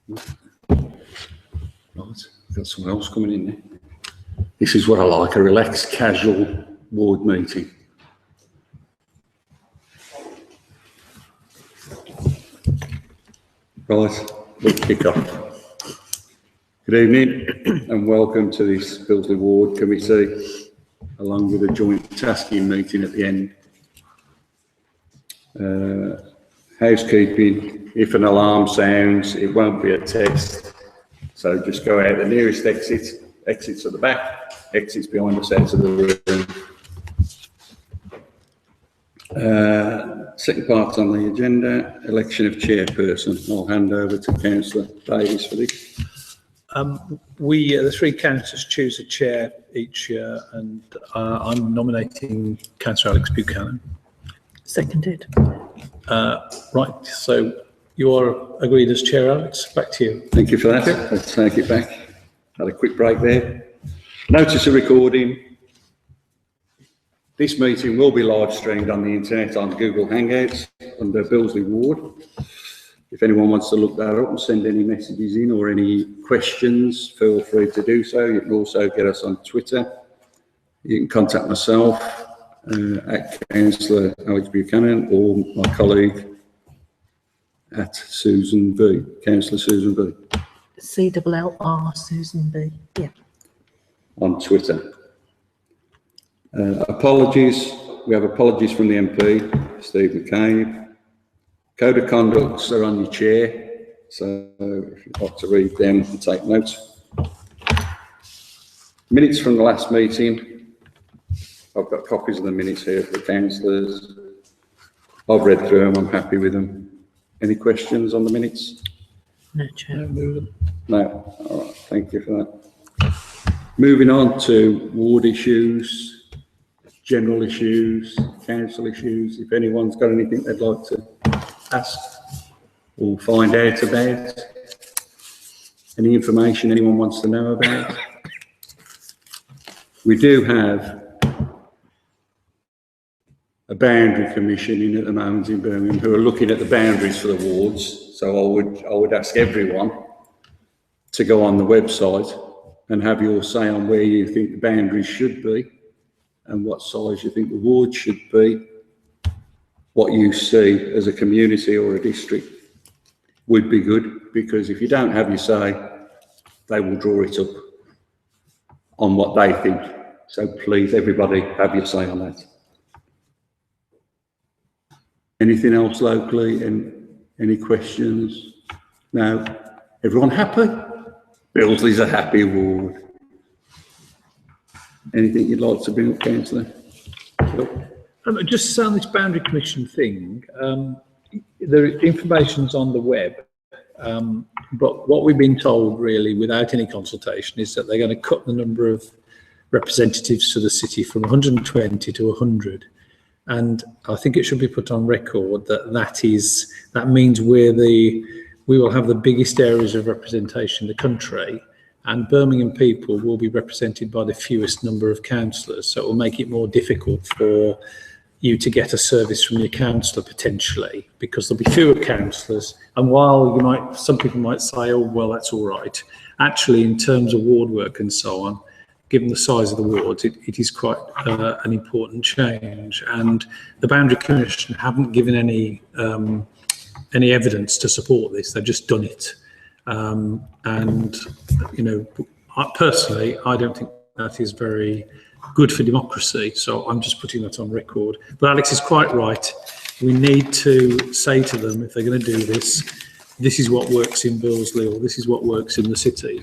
Right, got someone else coming in there. This is what I like, a relaxed, casual ward meeting. Right, let's kick off. Good evening and welcome to this Billesley Ward Committee, along with a joint tasking meeting at the end. Housekeeping, if an alarm sounds, it won't be a test. So just go out the nearest exit, exits at the back, exits behind the sides of the room. Second part on the agenda, election of chairperson. I'll hand over to Councillor Davies for this. The three councillors choose a chair each year, and I'm nominating Councillor Alex Buchanan. Seconded. Right, so you are agreed as chair, Alex. Back to you. Thank you for that. Let's take it back. Had a quick break there. Notice of recording. This meeting will be live streamed on the internet on Google Hangouts under Billesley Ward. If anyone wants to look that up and send any messages in or any questions, feel free to do so. You can also get us on Twitter. You can contact myself at Councillor Alex Buchanan or my colleague at Susan V, Councillor Susan V. CLLR Susan B. Yeah. On Twitter. Apologies. We have apologies from the MP, Steve McCabe. Code of conducts are on your chair, so if you'd like to read them and take notes. Minutes from the last meeting. I've got copies of the minutes here for the councillors. I've read through them, I'm happy with them. Any questions on the minutes? No, Chair. No, all right, thank you for that. Moving on to ward issues, general issues, council issues. If anyone's got anything they'd like to ask or find out about, any information anyone wants to know about. We do have a boundary commission in at the moment in Birmingham who are looking at the boundaries for the wards. So I would ask everyone to go on the website and have your say on where you think the boundaries should be and what size you think the ward should be. What you see as a community or a district would be good, because if you don't have your say, they will draw it up on what they think. So please, everybody, have your say on that. Anything else locally? And any questions? No. Everyone happy? Billesley's a happy ward. Anything you'd like to bring up, Councillor? Just on this boundary commission thing, the information's on the web, but what we've been told really without any consultation is that they're going to cut the number of representatives to the city from 120 to 100. And I think it should be put on record that that means we will have the biggest areas of representation in the country, and Birmingham people will be represented by the fewest number of councillors. So it will make it more difficult for you to get a service from your councillor potentially, because there'll be fewer councillors. And while some people might say, oh, well, that's all right. Actually, in terms of ward work and so on, given the size of the wards, it is quite an important change. And the Boundary Commission haven't given any evidence to support this. They've just done it. And, personally, I don't think that is very good for democracy. So I'm just putting that on record. But Alex is quite right. We need to say to them, if they're going to do this, this is what works in Billesley or this is what works in the city.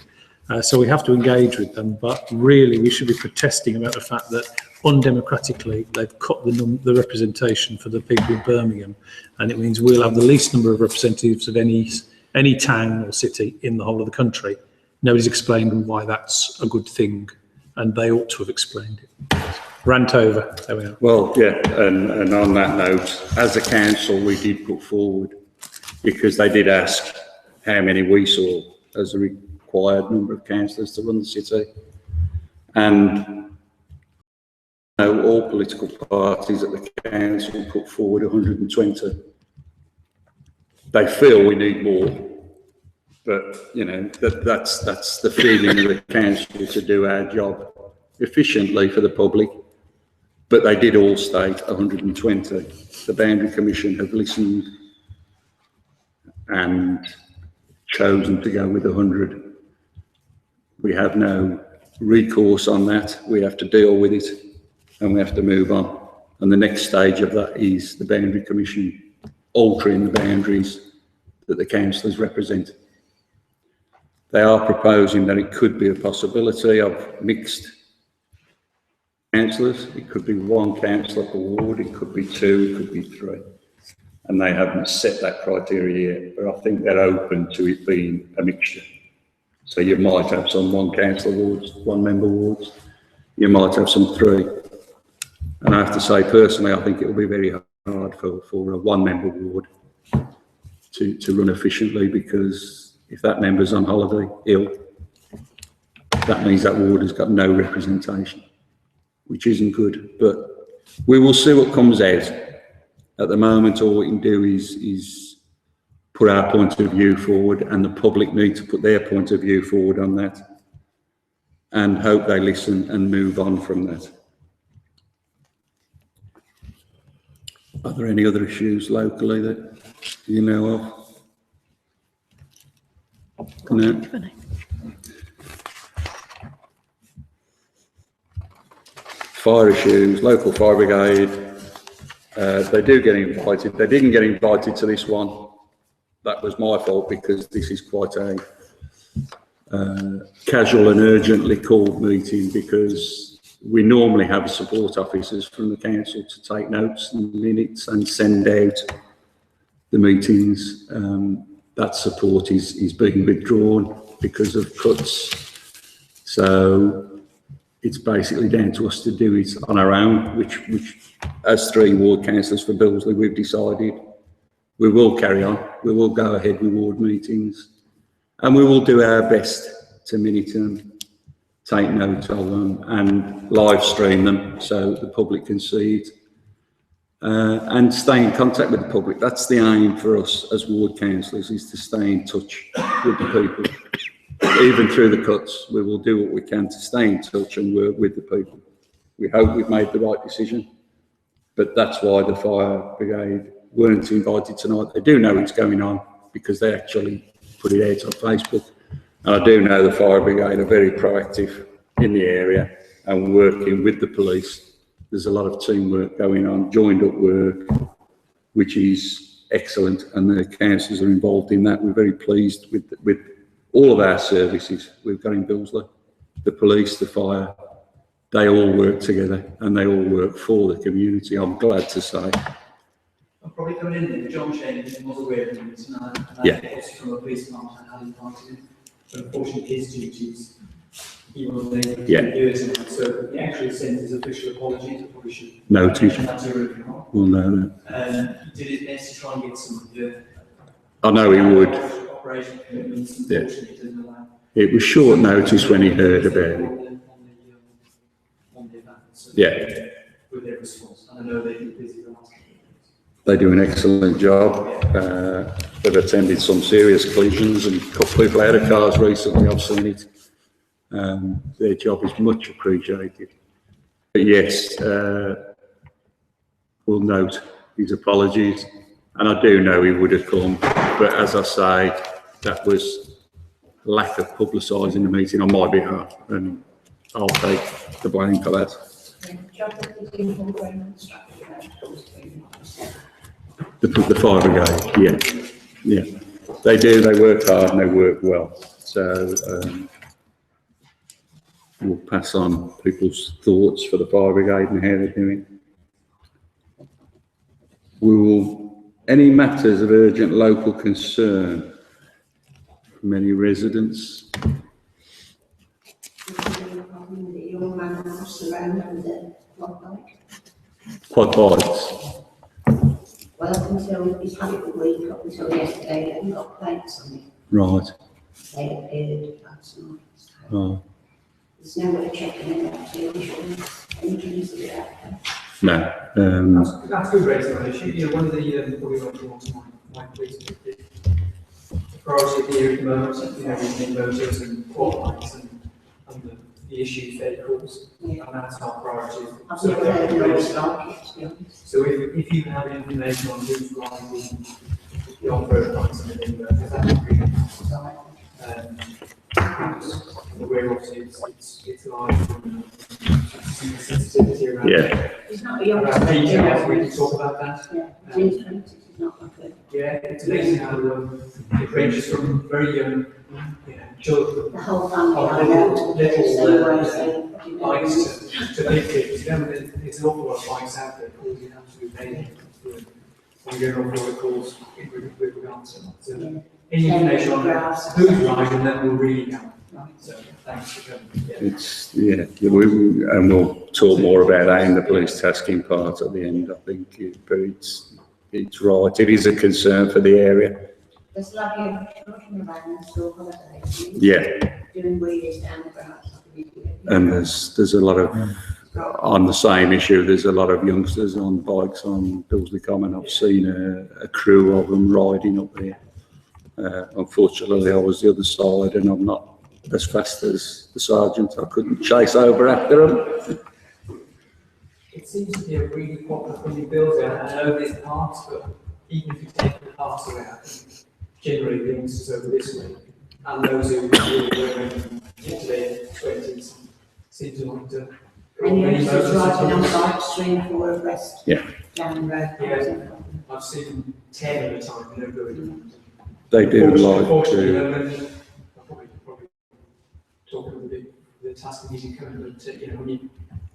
So we have to engage with them, but really we should be protesting about the fact that undemocratically they've cut the representation for the people of Birmingham, and it means we'll have the least number of representatives of any town or city in the whole of the country. Nobody's explained why that's a good thing, and they ought to have explained it. Rant over. There we are. Well, yeah, and on that note, as a council, we did put forward, because they did ask how many we saw as a required number of councillors to run the city, and all political parties at the council put forward 120. They feel we need more, But, you know, that's the feeling of the council, to do our job efficiently for the public. But they did all state 120. The Boundary Commission have listened and chosen to go with 100. We have no recourse on that. We have to deal with it and we have to move on. And the next stage of that is the Boundary Commission altering the boundaries that the councillors represent. They are proposing that it could be a possibility of mixed councillors. It could be one councillor per ward, it could be two, it could be three. And they haven't set that criteria yet, but I think they're open to it being a mixture. So you might have some one councillor wards, one member wards, you might have some three. And I have to say, personally, I think it will be very hard for a one member ward to run efficiently, because if that member's on holiday, ill, that means that ward has got no representation, which isn't good. But we will see what comes out. At the moment, all we can do is put our point of view forward, and the public need to put their point of view forward on that, and hope they listen and move on from that. Are there any other issues locally that you know of? No. Fire issues, local fire brigade, they do get invited. They didn't get invited to this one. That was my fault, because this is quite a casual and urgently called meeting, because we normally have support officers from the council to take notes and minutes and send out the meetings. That support is being withdrawn because of cuts. So it's basically down to us to do it on our own, which as 3 ward councillors for Billesley, we've decided we will carry on. We will go ahead with ward meetings, and we will do our best to minute them, take note of them, and live stream them so the public can see it. And stay in contact with the public. That's the aim for us as ward councillors, is to stay in touch with the people. Even through the cuts, we will do what we can to stay in touch and work with the people. We hope we've made the right decision, but that's why the fire brigade weren't invited tonight. They do know it's going on, because they actually put it out on Facebook. And I do know the fire brigade are very proactive in the area and working with the police. There's a lot of teamwork going on, joined up work, which is excellent, and the councillors are involved in that. We're very pleased with all of our services we've got in Billesley. The police, the fire, they all work together and they all work for the community, I'm glad to say. I'm probably coming in there, John Shane was aware of him tonight, and Yeah. also from a police department, I had invited him, but unfortunately his duties, he wasn't able to do it tonight, so he actually sent his official apologies. I probably should Noted. mention that to everyone. We'll know that. He did his best to try and get some I know he would. operation commitments, Yeah. unfortunately it doesn't allow. It was short notice when he heard about it. On the event, so Yeah. with their response, and I know they've been busy the last couple of days. They do an excellent job. They've attended some serious collisions and cut people out of cars recently, I've seen it. Their job is much appreciated. But yes, we'll note his apologies, and I do know he would have come, but as I say, that was lack of publicising the meeting on my behalf, and I'll take the blame for that. The fire brigade, yeah. They do, they work hard and they work well. So we'll pass on people's thoughts for the fire brigade and how they're doing. Any matters of urgent local concern from any residents? Quad bikes. Well, up until he's had it a week, up until yesterday, they haven't got plates on it. Right. They appeared last night. So Right. there's no way of checking it out. Injuries are out. No. That's good raising an issue. Yeah, one of the probably not to my police priority of the year at the moment, you know, evening motors and quad bikes and the issues they cause, Yeah. and that's our priority. I've So, never heard of those like it, to be honest. so if you have information on who's driving the off-road bikes and everything, because that would be, we're obviously, it's live, sensitivity around. Yeah. It's not a young Around details, we can talk about that. Yeah, it's not like a, Yeah, it's amazing how it ranges from very young, you know, children, the whole family. oh, I know, bikes to big kids. You know, there's an awful lot of bikes out there causing absolute pain. When you go over what it calls with regards to that. So any information on who's riding, then we'll really help. So thanks for coming. And we'll talk more about that in the police tasking part at the end, I think, but it's right, it is a concern for the area. There's lovely children around the school holidays. Yeah, Doing wheelies down the grass. and there's a lot of, on the same issue, there's a lot of youngsters on bikes on Billesley Common. I've seen a crew of them riding up there. Unfortunately, I was the other side and I'm not as fast as the sergeant. I couldn't chase over after them. It seems to be a really popular thing in Billesley. I know there's parts, but even if you take the parts away, I think generally the youngsters over this way, and those who really were into their 20s seem to want to go And on you're many just riding on motorcycles. bikes, 3 and 4 abreast. Yeah. Down the road. Yeah. I've seen 10 at a time, you know, going. They do like Unfortunately, to, I'll probably talking with the task of music coming, but you know,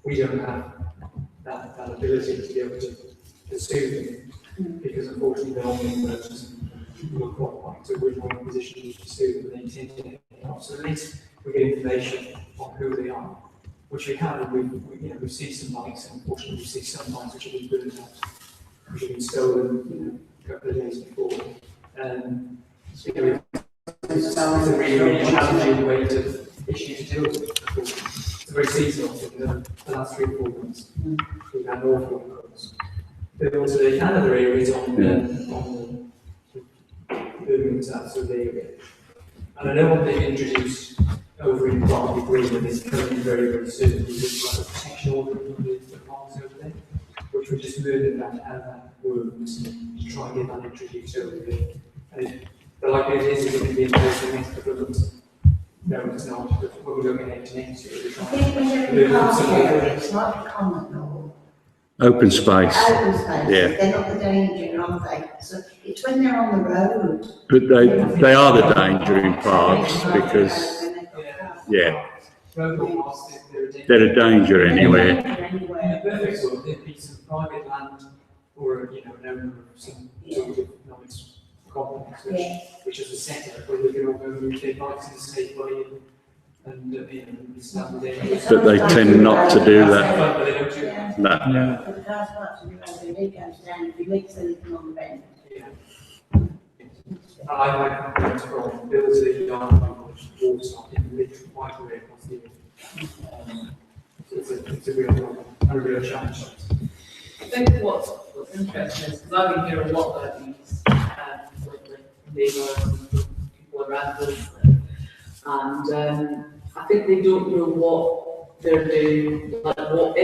we don't have that ability to be able to pursue them, because unfortunately they're on the motors and people are qualified, so we're not in a position to pursue them, and they tend to get off. So at least we get information on who they are, which we have, and we see some bikes, and unfortunately we see some bikes which have been burnt out, which have been stolen, you know, a couple of days before. So, you know, it's a really, really challenging way to issue to deal with. It's a very seasonal thing, the last 3 or 4 months. We've had an awful lot of calls. But also the other areas on the movement out of the area. And I know what they've introduced over in Bartley Green, and it's coming very, very soon. There's like a protection order on the parks over there, which we're just moving back how that works to try and get that introduced over there. And the likelihood is it's going to be in place in the next couple of months. No, it's not, but we're going ahead to next year. We're I trying think when to you're in move park some area, it's like a common or open space, open space. Yeah. They're not the danger, are they? So it's when they're on the road. but they are the danger in parks because, they're a danger anywhere. In the perfect world, there'd be some private land or, you know, an owner of some sort of nice complex, which is a setup where they can all go move their bikes in the state way and you know, stand there. But they tend not to do that. But they don't do that. No. Yeah. But the cars parked on the road, they do goes down, if you mix anything on the bend. Yeah. I like complaints from Billesley, Waterstock, in literally quite a way across the year. It's a real problem, a real challenge. I think what's interesting is, because I've been hearing a lot about these, lately, neighbours and people around us, and I think they don't know what they're doing, like what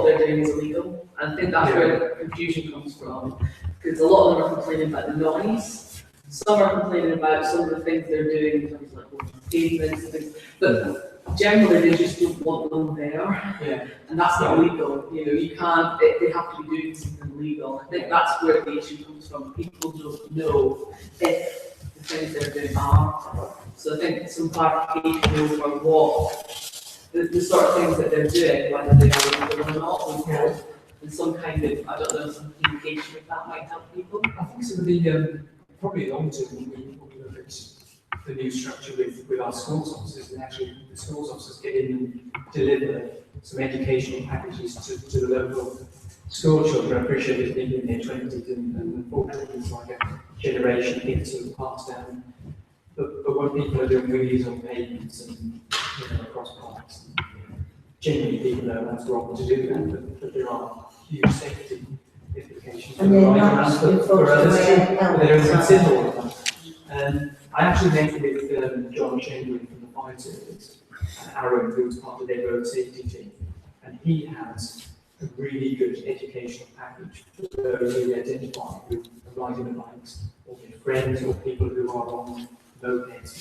they're doing is illegal. And I think that's where the confusion comes from, because a lot of them are complaining about the noise. Some are complaining about some of the things they're doing in terms of like pavements and things, but generally they just don't want them there. Yeah. And that's not legal, you know, you can't, they have to be doing something legal. I think that's where the issue comes from. People don't know if the things they're doing are. So I think some clarification over what the sort of things that they're doing, whether they are legal or not, and some kind of, I don't know, some communication if that might help people. I think some of the, probably long term, when we look at the new structure with our schools officers, and actually the schools officers get in and deliver some educational packages to the local school children. I appreciate it being in their 20s and unfortunately it's like a generation thing sort of passed down. But when people are doing wheelies on pavements and you know, across parks, generally people know that's wrong to do that, but there are huge safety implications And they're not for others too. They don't consider all of that. I actually met with John Chamberlain from the Fire Service, and Aaron, who's part of their road safety team, and he has a really good educational package for those who identify who are riding the bikes, or their friends, or people who are on mopeds,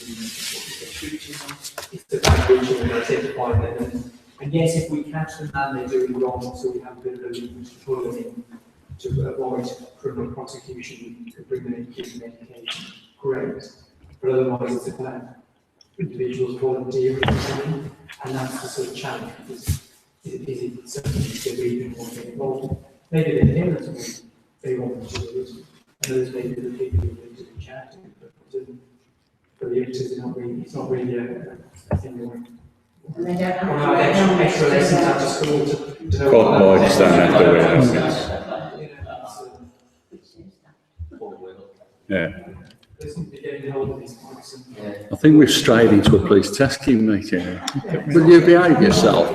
it's about reaching and identifying them. And yes, if we catch them and they're doing wrong, so we have a bit of a leverage to pull them in to avoid criminal prosecution, we could bring them in, give them education, great. But otherwise, it's about individuals volunteering, and that's the sort of challenge, because is it something they really want to get involved in? Maybe their parents will, they want them to do it, and those maybe the people who need to reach out to, but for the youngsters, it's not really a thing they want. And they don't have Well, extra lessons after school to know. God, no, I just don't have to wear You know, Yeah. it's, be getting hold of these bikes and. I think we've strayed into a police tasking meeting here. Will you behave yourself?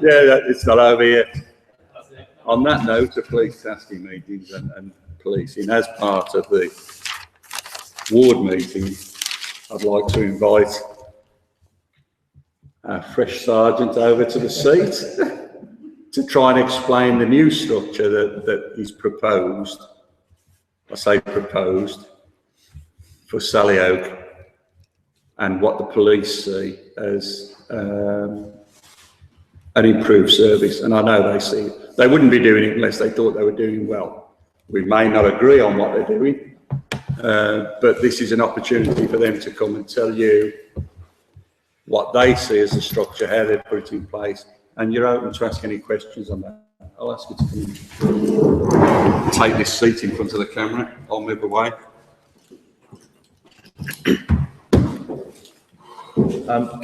Yeah, it's not over yet. On that note of police tasking meetings and policing, as part of the ward meeting, I'd like to invite our fresh sergeant over to the seat to try and explain the new structure that is proposed. I say proposed for Sally Oak, and what the police see as an improved service. And I know they see it. They wouldn't be doing it unless they thought they were doing well. We may not agree on what they're doing, but this is an opportunity for them to come and tell you what they see as the structure, how they put it in place, and you're open to ask any questions on that. I'll ask you to come take this seat in front of the camera. I'll move away. Good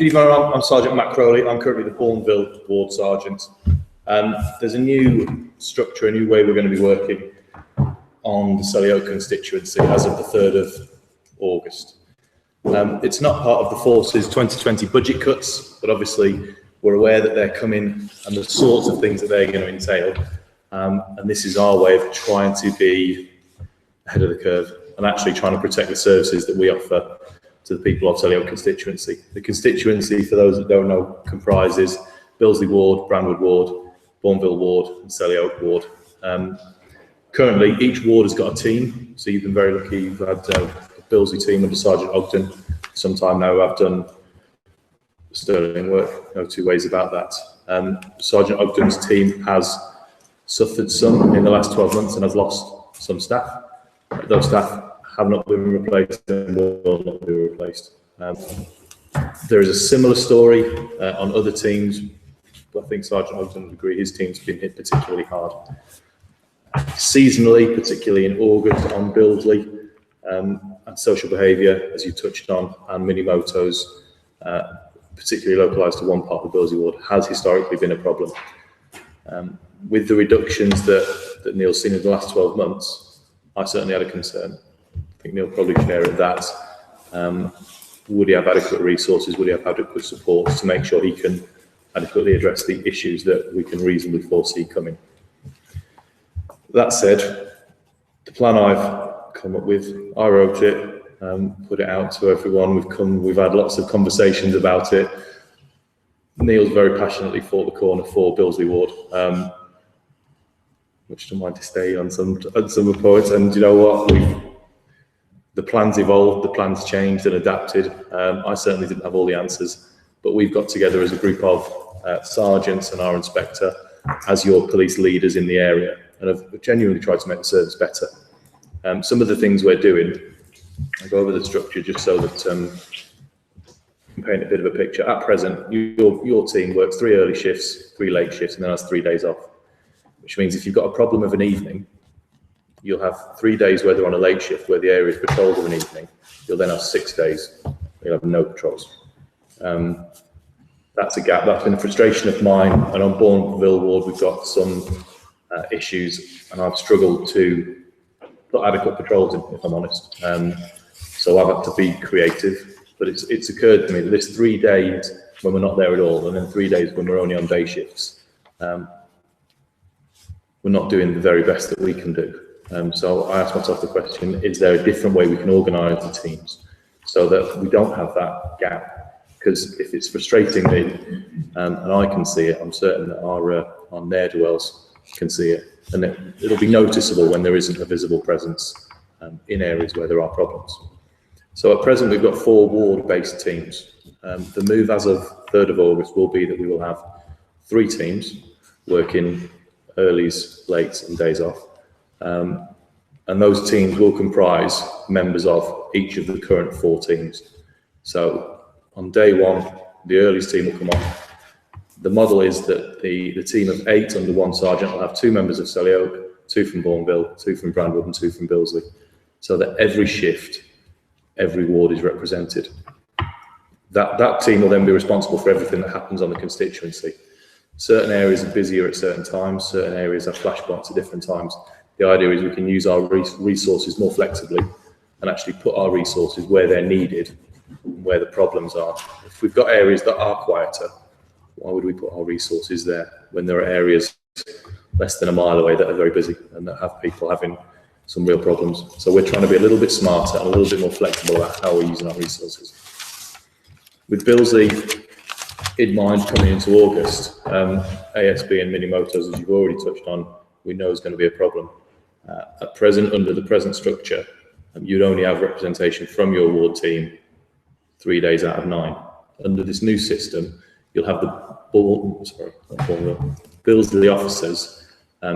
evening, I'm Sergeant Matt Crowley. I'm currently the Bourneville Ward Sergeant. There's a new structure, a new way we're going to be working on the Selly Oak constituency as of the 3rd of August. It's not part of the Force's 2020 budget cuts, but obviously we're aware that they're coming and the sorts of things that they're going to entail. And this is our way of trying to be ahead of the curve and actually trying to protect the services that we offer to the people of Selly Oak constituency. The constituency, for those that don't know, comprises Billesley Ward, Brandwood Ward, Bourneville Ward and Selly Oak Ward. Currently, each ward has got a team, so you've been very lucky. You've had a Billesley team under Sergeant Ogden. Some time now, I've done sterling work, no two ways about that. Sergeant Ogden's team has suffered some in the last 12 months and has lost some staff. Those staff have not been replaced and will not be replaced. There is a similar story on other teams, but I think Sergeant Ogden would agree his team's been hit particularly hard. Seasonally, particularly in August on Billesley, and social behaviour, as you touched on, and mini-motos, particularly localised to one part of the Billesley ward, has historically been a problem. With the reductions that Neil's seen in the last 12 months, I certainly had a concern. I think Neil probably shared that. Would he have adequate resources? Would he have adequate support to make sure he can adequately address the issues that we can reasonably foresee coming? That said, the plan I've come up with, I wrote it, put it out to everyone. We've had lots of conversations about it. Neil's very passionately fought the corner for Billesley Ward, much to mind to stay on some points. And you know what? The plans evolved, the plans changed and adapted. I certainly didn't have all the answers, but we've got together as a group of sergeants and our inspector as your police leaders in the area, and have genuinely tried to make the service better. Some of the things we're doing, I'll go over the structure just so that you can paint a bit of a picture. At present, your team works 3 early shifts, 3 late shifts, and then has 3 days off, which means if you've got a problem of an evening, you'll have 3 days where they're on a late shift where the area is patrolled of an evening. You'll then have 6 days, you'll have no patrols. That's a gap. That's been a frustration of mine. And on Bourneville Ward, we've got some issues, and I've struggled to put adequate patrols in, if I'm honest. So I've had to be creative, but it's occurred to me that there's 3 days when we're not there at all, and then 3 days when we're only on day shifts. We're not doing the very best that we can do. So I asked myself the question, is there a different way we can organise the teams so that we don't have that gap? Because if it's frustrating me, and I can see it, I'm certain that our ne'er-do-wells can see it, and it'll be noticeable when there isn't a visible presence in areas where there are problems. So at present, we've got 4 ward-based teams. The move as of 3rd of August will be that we will have 3 teams working earlies, lates and days off. And those teams will comprise members of each of the current 4 teams. So on day 1, the earlies team will come on. The model is that the team of 8 under 1 sergeant will have 2 members of Selly Oak, 2 from Bourneville, 2 from Brandwood and 2 from Billesley. So that every shift, every ward is represented. That team will then be responsible for everything that happens on the constituency. Certain areas are busier at certain times, certain areas have flashpoints at different times. The idea is we can use our resources more flexibly and actually put our resources where they're needed, where the problems are. If we've got areas that are quieter, why would we put our resources there when there are areas less than a mile away that are very busy and that have people having some real problems? So we're trying to be a little bit smarter and a little bit more flexible about how we're using our resources. With Billesley in mind coming into August, ASB and mini motos, as you've already touched on, we know is going to be a problem. At present, under the present structure, you'd only have representation from your ward team 3 days out of 9. Under this new system, you'll have the Billesley officers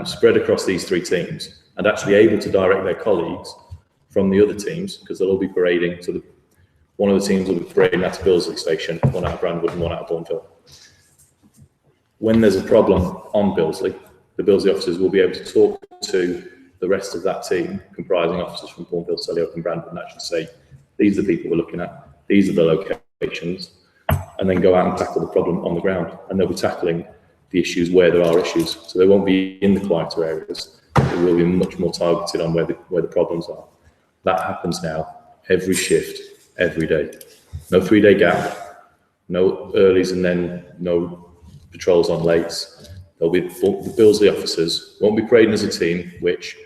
spread across these 3 teams and actually able to direct their colleagues from the other teams, because they'll all be parading. So one of the teams will be parading out of Billesley Station, one out of Brandwood and one out of Bourneville. When there's a problem on Billesley, the Billesley officers will be able to talk to the rest of that team, comprising officers from Bourneville, Selly Oak and Brandwood, and actually say, these are the people we're looking at, these are the locations, and then go out and tackle the problem on the ground. And they'll be tackling the issues where there are issues. So they won't be in the quieter areas. They will be much more targeted on where the problems are. That happens now, every shift, every day. No 3-day gap, no earlies and then no patrols on lates. There'll be the Billesley officers won't be parading as a team, which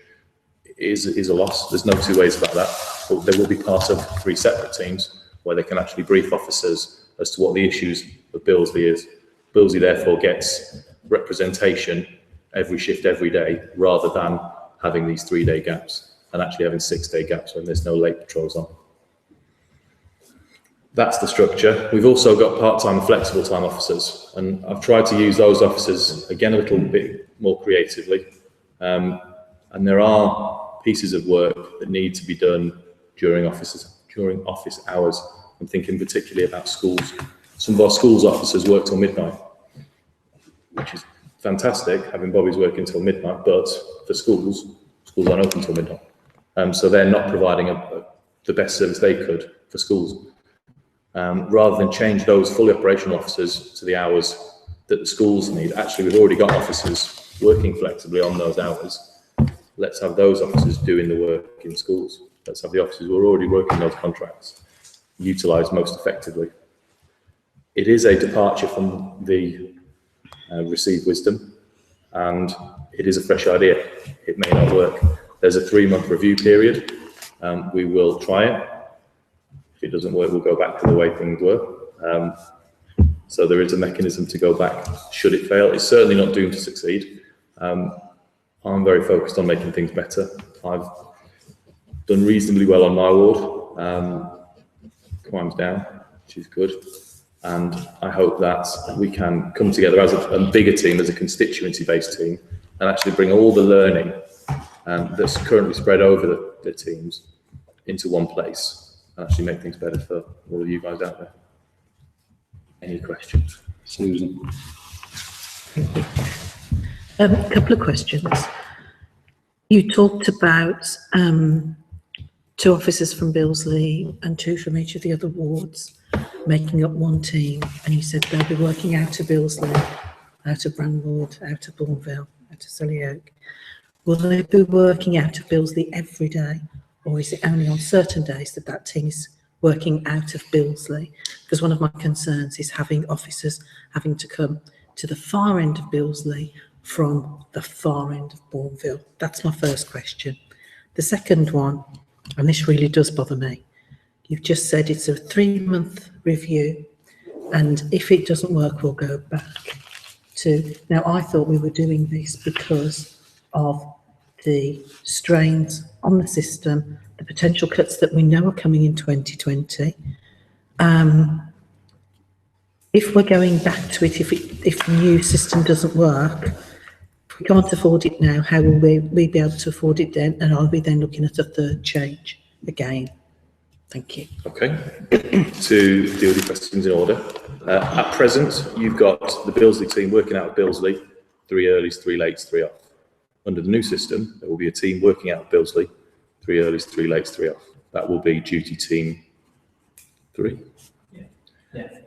is a loss. There's no 2 ways about that. But they will be part of 3 separate teams where they can actually brief officers as to what the issues of Billesley is. Billesley therefore gets representation every shift, every day, rather than having these 3-day gaps and actually having 6-day gaps when there's no late patrols on. That's the structure. We've also got part-time and flexible time officers, and I've tried to use those officers again a little bit more creatively. And there are pieces of work that need to be done during office hours. I'm thinking particularly about schools. Some of our schools officers work till midnight, which is fantastic, having bobbies working till midnight, but for schools aren't open till midnight. So they're not providing the best service they could for schools. Rather than change those fully operational officers to the hours that the schools need, actually we've already got officers working flexibly on those hours. Let's have those officers doing the work in schools. Let's have the officers who are already working those contracts utilised most effectively. It is a departure from the received wisdom, and it is a fresh idea. It may not work. There's a 3-month review period. We will try it. If it doesn't work, we'll go back to the way things were. So there is a mechanism to go back should it fail. It's certainly not doomed to succeed. I'm very focused on making things better. I've done reasonably well on my ward. Crime's down, which is good. And I hope that we can come together as a bigger team, as a constituency-based team, and actually bring all the learning that's currently spread over the teams into one place and actually make things better for all of you guys out there. Any questions? Susan. A couple of questions. You talked about 2 officers from Billesley and 2 from each of the other wards making up one team, and you said they'll be working out of Billesley, out of Brandwood, out of Bourneville, out of Selly Oak. Will they be working out of Billesley every day, or is it only on certain days that team is working out of Billesley? Because one of my concerns is having officers having to come to the far end of Billesley from the far end of Bourneville. That's my first question. The second one, and this really does bother me, you've just said it's a 3-month review, and if it doesn't work, we'll go back to... Now, I thought we were doing this because of the strains on the system, the potential cuts that we know are coming in 2020. If we're going back to it, if the new system doesn't work, if we can't afford it now, how will we be able to afford it then? And are we then looking at a third change again? Thank you. Okay, to deal with your questions in order. At present, you've got the Billesley team working out of Billesley, 3 earlies, 3 lates, 3 off. Under the new system, there will be a team working out of Billesley, 3 earlies, 3 lates, 3 off. That will be duty team 3.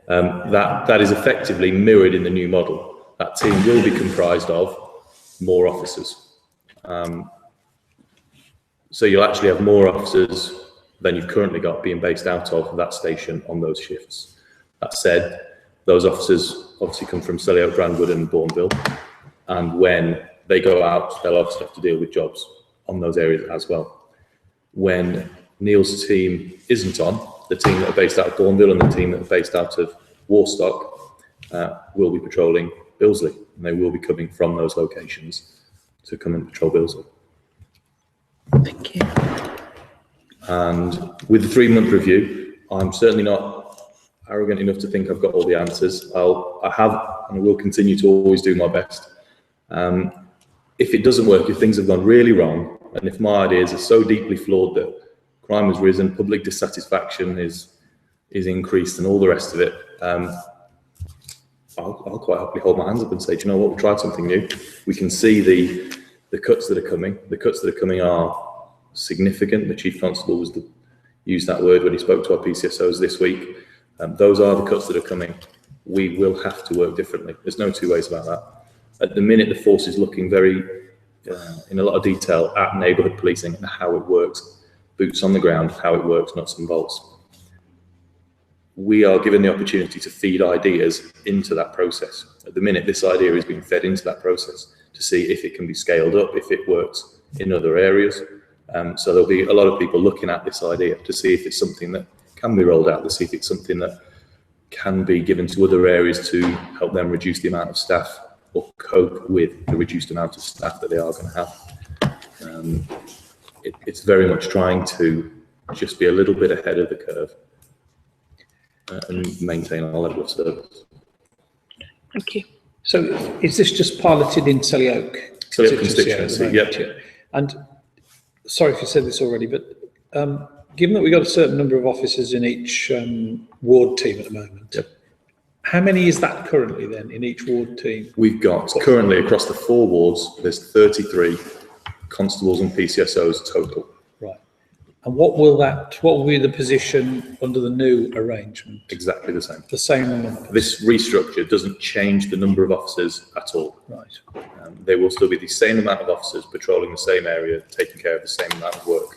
That is effectively mirrored in the new model. That team will be comprised of more officers. So you'll actually have more officers than you've currently got being based out of that station on those shifts. That said, those officers obviously come from Selly Oak, Brandwood and Bourneville, and when they go out, they'll obviously have to deal with jobs on those areas as well. When Neil's team isn't on, the team that are based out of Bourneville and the team that are based out of Warstock will be patrolling Billesley, and they will be coming from those locations to come and patrol Billesley. Thank you. And with the 3-month review, I'm certainly not arrogant enough to think I've got all the answers. I have and will continue to always do my best. If it doesn't work, if things have gone really wrong, and if my ideas are so deeply flawed that crime has risen, public dissatisfaction is increased, and all the rest of it, I'll quite happily hold my hands up and say, do you know what, we'll try something new. We can see the cuts that are coming. The cuts that are coming are significant. The Chief Constable used that word when he spoke to our PCSOs this week. Those are the cuts that are coming. We will have to work differently. There's no two ways about that. At the minute, the force is looking very, in a lot of detail, at neighbourhood policing and how it works. Boots on the ground, how it works, nuts and bolts. We are given the opportunity to feed ideas into that process. At the minute, this idea is being fed into that process to see if it can be scaled up, if it works in other areas. So there'll be a lot of people looking at this idea to see if it's something that can be rolled out, to see if it's something that can be given to other areas to help them reduce the amount of staff or cope with the reduced amount of staff that they are going to have. It's very much trying to just be a little bit ahead of the curve and maintain our level of service. Thank you. So is this just piloted in Selly Oak? Selly Oak constituency, yep. And sorry if you said this already, but given that we've got a certain number of officers in each ward team at the moment, yep. How many is that currently then in each ward team? We've got currently across the 4 wards, there's 33 constables and PCSOs total. Right. And what will be the position under the new arrangement? Exactly the same. The same number. This restructure doesn't change the number of officers at all. Right. There will still be the same amount of officers patrolling the same area, taking care of the same amount of work.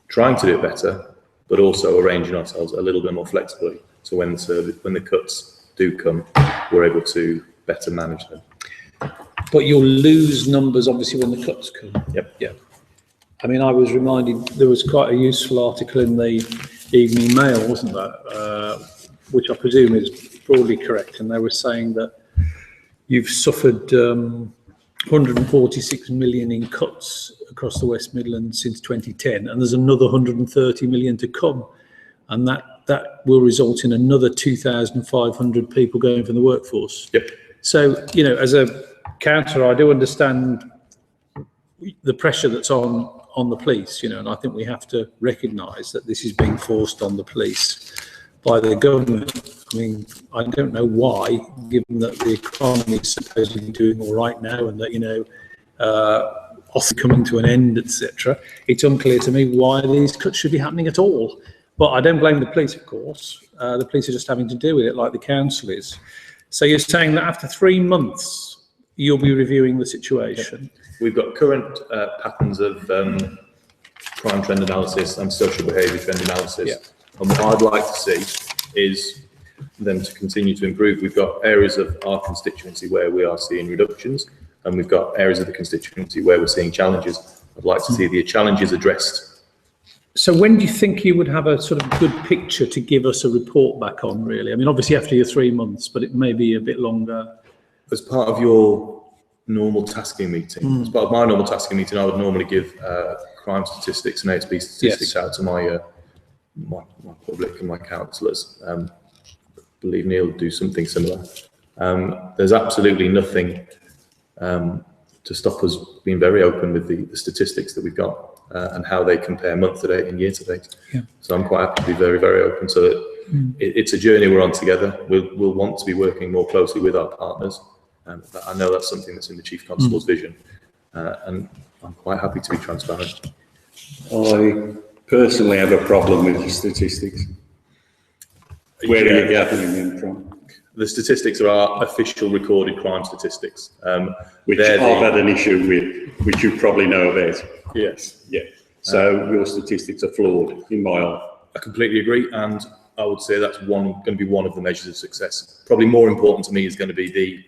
Trying to do it better, but also arranging ourselves a little bit more flexibly. So when the cuts do come, we're able to better manage them. But you'll lose numbers obviously when the cuts come. Yep. Yeah. I mean, I was reminded there was quite a useful article in the Evening Mail, wasn't there? Which I presume is broadly correct. And they were saying that you've suffered 146 million in cuts across the West Midlands since 2010, and there's another 130 million to come. And that will result in another 2,500 people going from the workforce. Yep. So, you know, as a councillor, I do understand the pressure that's on the police, you know, and I think we have to recognise that this is being forced on the police by the government. I mean, I don't know why, given that the economy is supposedly doing all right now and that, you know, off coming to an end, etc. It's unclear to me why these cuts should be happening at all. But I don't blame the police, of course. The police are just having to deal with it like the council is. So you're saying that after 3 months, you'll be reviewing the situation? Yep. We've got current patterns of crime trend analysis and social behaviour trend analysis. Yeah. And what I'd like to see is them to continue to improve. We've got areas of our constituency where we are seeing reductions, and we've got areas of the constituency where we're seeing challenges. I'd like to see the challenges addressed. So when do you think you would have a sort of good picture to give us a report back on, really? I mean, obviously after your 3 months, but it may be a bit longer. As part of your normal tasking meeting, as part of my normal tasking meeting, I would normally give crime statistics and HB statistics out to my public and my councillors. I believe Neil would do something similar. There's absolutely nothing to stop us being very open with the statistics that we've got and how they compare month to date and year to date. Yeah. So I'm quite happy to be very, very open. So that it's a journey we're on together. We'll want to be working more closely with our partners. I know that's something that's in the Chief Constable's vision, and I'm quite happy to be transparent. I personally have a problem with the statistics. Where are you gathering them from? The statistics are our official recorded crime statistics. Which I've had an issue with, which you probably know about. Yes. Yeah. So your statistics are flawed in my eye. I completely agree, and I would say that's going to be one of the measures of success. Probably more important to me is going to be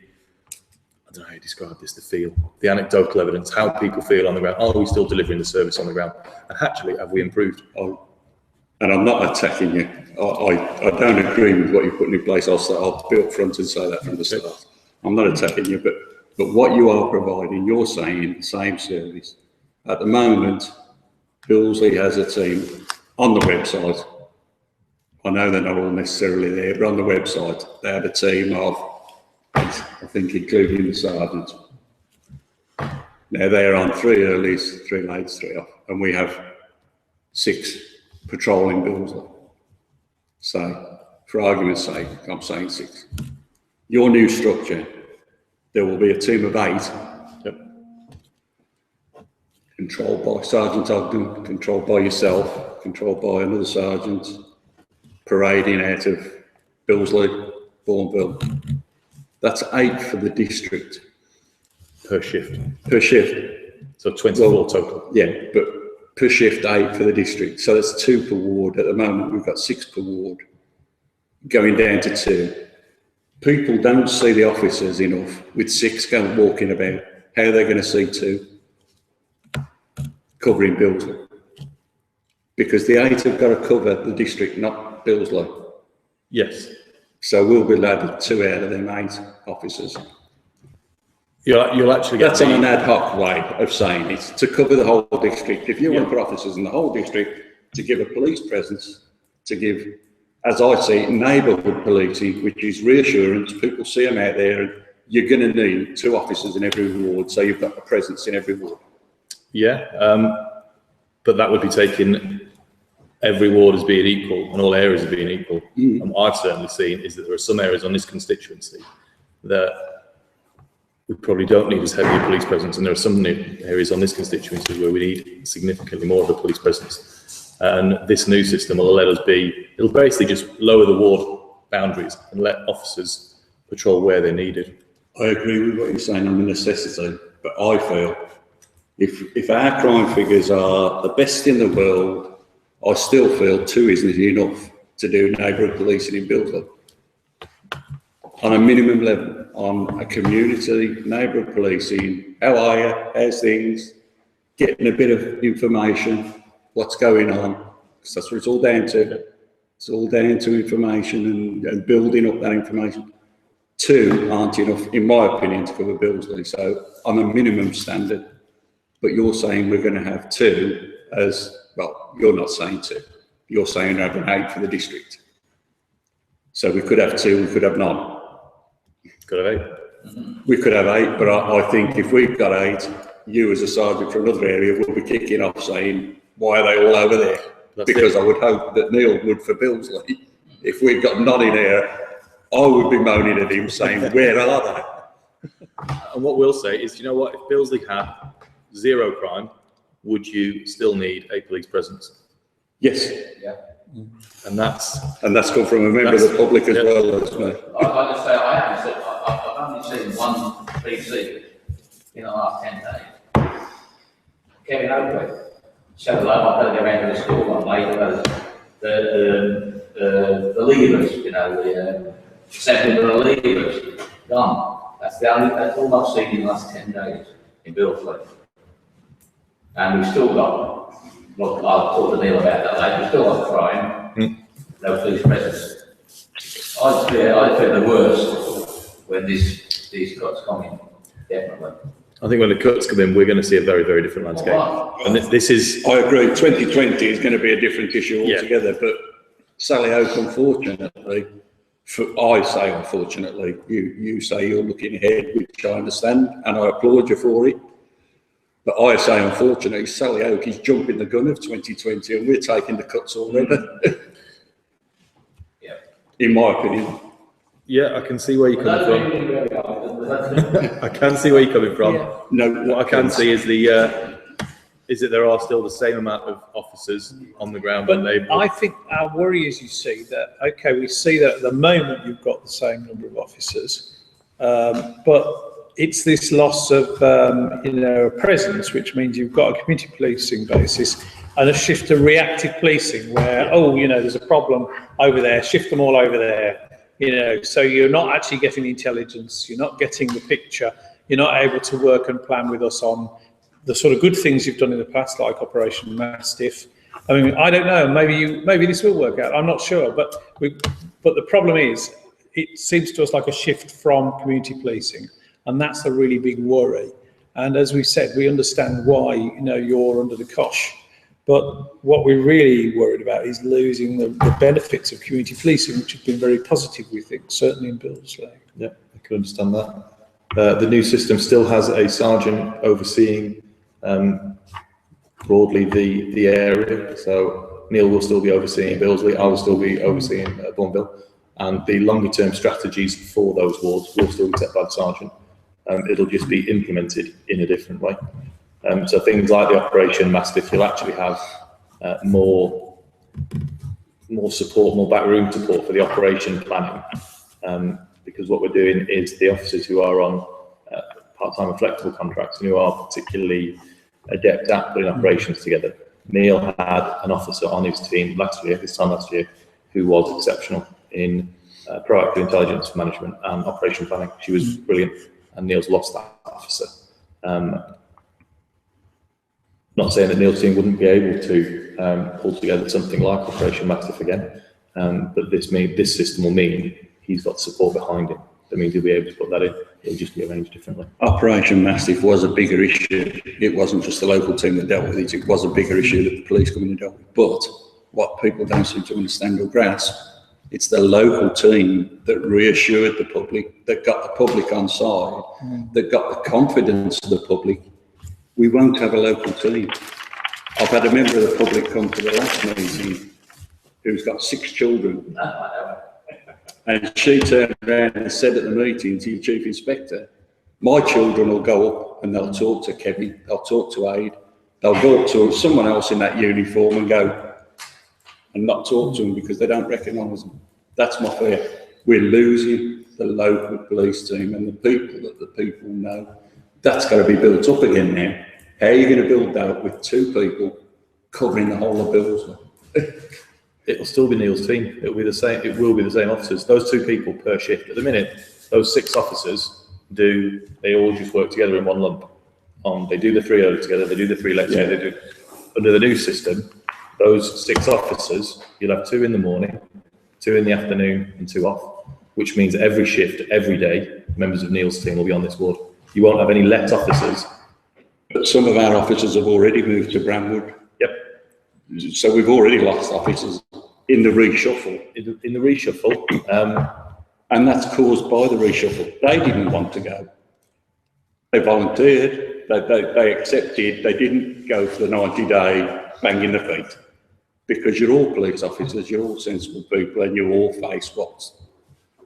I don't know how you describe this, the anecdotal evidence, how people feel on the ground. Are we still delivering the service on the ground? And actually, have we improved? And I'm not attacking you. I don't agree with what you're putting in place. I'll be up front and say that from the start. I'm not attacking you, but what you are providing, you're saying the same service. At the moment, Billesley has a team on the website. I know they're not all necessarily there, but on the website, they have a team of, I think, including the sergeant. Now they're on 3 earlies, 3 lates, 3 off, and we have 6 patrolling Billesley. So, for argument's sake, I'm saying 6. Your new structure, there will be a team of 8, controlled by Sergeant Ogden, controlled by yourself, controlled by another sergeant, parading out of Billesley, Bourneville. That's 8 for the district. Per shift. Per shift. So 24 total. Yeah, but per shift 8 for the district. So that's 2 per ward. At the moment, we've got 6 per ward, going down to 2. People don't see the officers enough with 6 going walking about. How are they going to see 2 covering Billesley? Because the 8 have got to cover the district, not Billesley. Yes. So we'll be allowed 2 out of them 8 officers. You'll actually get That's on an ad hoc way of saying it, to cover the whole district. If you want to put officers in the whole district, to give a police presence, to give, as I see it, neighbourhood policing, which is reassurance, people see them out there, and you're going to need 2 officers in every ward, so you've got a presence in every ward. Yeah, but that would be taking every ward as being equal and all areas as being equal. And what I've certainly seen is that there are some areas on this constituency that we probably don't need as heavy a police presence, and there are some areas on this constituency where we need significantly more of a police presence. And this new system will let us it'll basically just lower the ward boundaries and let officers patrol where they're needed. I agree with what you're saying on the necessity, but I feel if our crime figures are the best in the world, I still feel 2 isn't enough to do neighbourhood policing in Billesley. On a minimum level, on a community neighbourhood policing, how are you, how's things, getting a bit of information, what's going on, because that's what it's all down to. It's all down to information and building up that information. 2 aren't enough, in my opinion, to cover Billesley. So on a minimum standard, but you're saying we're going to have 2 as, well, you're not saying 2. You're saying we have an 8 for the district. So we could have 2, we could have none. Could have 8. We could have 8, but I think if we've got 8, you as a sergeant from another area will be kicking off saying, why are they all over there? Because I would hope that Neil would for Billesley. If we've got none in here, I would be moaning at him saying, where are they? And what we'll say is, you know what, if Billesley had 0 crime, would you still need a police presence? Yes. Yeah. And that's come from a member of the public as well as me. I'd just say I've only seen 1 PC in the last 10 days. Kevin Oakley, showed love, I've got to go around to the school one later, the leavers, the second of the leavers, gone. That's all I've seen in the last 10 days in Billesley. And we've still got, look, I'll talk to Neil about that later, we've still got crime, no police presence. I fear the worst when these cuts come in, definitely. I think when the cuts come in, we're going to see a very, very different landscape. And this is... I agree, 2020 is going to be a different issue altogether, but Sally Oak, unfortunately, I say unfortunately, you say you're looking ahead, which I understand, and I applaud you for it. But I say unfortunately, Sally Oak is jumping the gun of 2020 and we're taking the cuts already. Yeah. In my opinion. Yeah, I can see where you're coming from. I can see where you're coming from. Yeah. No, what I can see is is that there are still the same amount of officers on the ground. But But I think our worry is, you see that, okay, we see that at the moment you've got the same number of officers, but it's this loss of, presence, which means you've got a community policing basis and a shift to reactive policing where, there's a problem over there, shift them all over there, so you're not actually getting the intelligence, you're not getting the picture, you're not able to work and plan with us on the sort of good things you've done in the past, like Operation Mastiff. I mean, I don't know, maybe this will work out, I'm not sure, but the problem is, it seems to us like a shift from community policing, and that's a really big worry. And as we said, we understand why, you're under the cosh, but what we're really worried about is losing the benefits of community policing, which have been very positive, we think, certainly in Billesley. yeah, I can understand that. The new system still has a sergeant overseeing broadly the area. So Neil will still be overseeing Billesley, I will still be overseeing Bourneville, and the longer term strategies for those wards will still be set by the sergeant. It'll just be implemented in a different way. So things like the Operation Mastiff, you'll actually have more support, more backroom support for the operation planning. Because what we're doing is the officers who are on part-time and flexible contracts and who are particularly adept at putting operations together. Neil had an officer on his team this time last year, who was exceptional in proactive intelligence management and operation planning. She was brilliant, and Neil's lost that officer. Not saying that Neil's team wouldn't be able to pull together something like Operation Mastiff again, but this system will mean he's got support behind him. That means he'll be able to put that in. It'll just be arranged differently. Operation Mastiff was a bigger issue. It wasn't just the local team that dealt with it. It was a bigger issue that the police coming and dealt with. But what people don't seem to understand or grasp, it's the local team that reassured the public, that got the public on side, that got the confidence of the public. We won't have a local team. I've had a member of the public come to the last meeting who's got 6 children. And she turned around and said at the meeting to the Chief Inspector, my children will go up and they'll talk to Kevin, they'll talk to Aid, they'll go up to someone else in that uniform and go and not talk to them because they don't recognise them. That's my fear. We're losing the local police team and the people that the people know. That's got to be built up again now. How are you going to build that with 2 people covering the whole of Billesley? It'll still be Neil's team. It'll be the same. It will be the same officers. Those 2 people per shift. At the minute, those 6 officers they all just work together in one lump. They do the 3 early together. They do the 3 late together. They do. Under the new system, those 6 officers, you'll have 2 in the morning, 2 in the afternoon, and 2 off. Which means every shift, every day, members of Neil's team will be on this ward. You won't have any let officers. But some of our officers have already moved to Bramwood. Yep. So we've already lost officers in the reshuffle. In the reshuffle. And that's caused by the reshuffle. They didn't want to go. They volunteered, they accepted, they didn't go for the 90-day banging the feet. Because you're all police officers, you're all sensible people, and you all face what's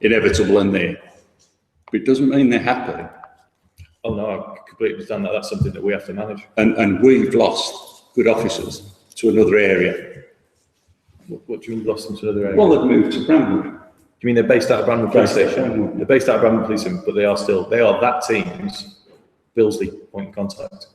inevitable in there. But it doesn't mean they're happy. Oh no, I completely understand that. That's something that we have to manage. And we've lost good officers to another area. What do you mean lost them to another area? Well, they've moved to Bramwood. Do you mean they're based out of Bramwood Police Based out of Station? Bramwood. They're based out of Bramwood Police Station, but they are that team's Billesley point of contact.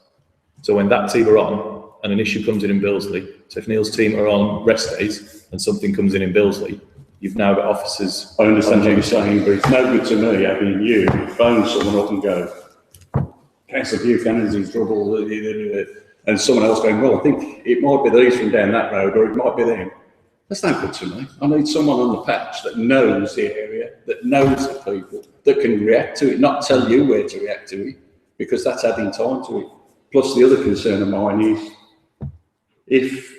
So when that team are on and an issue comes in Billesley, so if Neil's team are on rest days and something comes in Billesley, you've now got officers. I understand what you're saying, but it's no good to me having you phone someone up and go, Councillor Buchanan's in trouble, and and someone else going, well, I think it might be these from down that road, or it might be them. That's no good to me. I need someone on the patch that knows the area, that knows the people, that can react to it, not tell you where to react to it, because that's adding time to it. Plus, the other concern of mine is if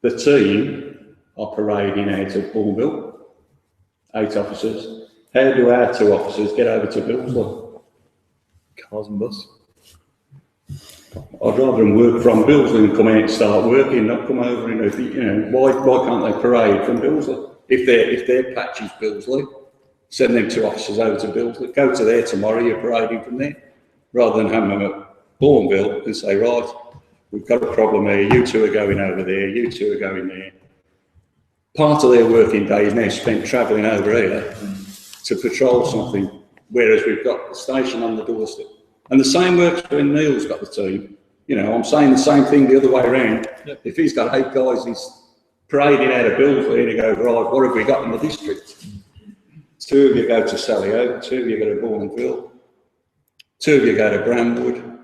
the team are parading out of Bourneville, 8 officers, how do our 2 officers get over to Billesley? Cars and bus. I'd rather them work from Billesley and come out and start working, not come over in why can't they parade from Billesley? If their patch is Billesley, send them 2 officers over to Billesley, go to there tomorrow, you're parading from there, rather than have them at Bourneville and say, right, we've got a problem here, you 2 are going over there, you 2 are going there. Part of their working day is now spent travelling over here to patrol something, whereas we've got the station on the doorstep. And the same works when Neil's got the team. I'm saying the same thing the other way around. Yep. If he's got 8 guys, he's parading out of Billesley and he goes, right, what have we got in the district? 2 of you go to Salio, 2 of you go to Bourneville, 2 of you go to Bramwood.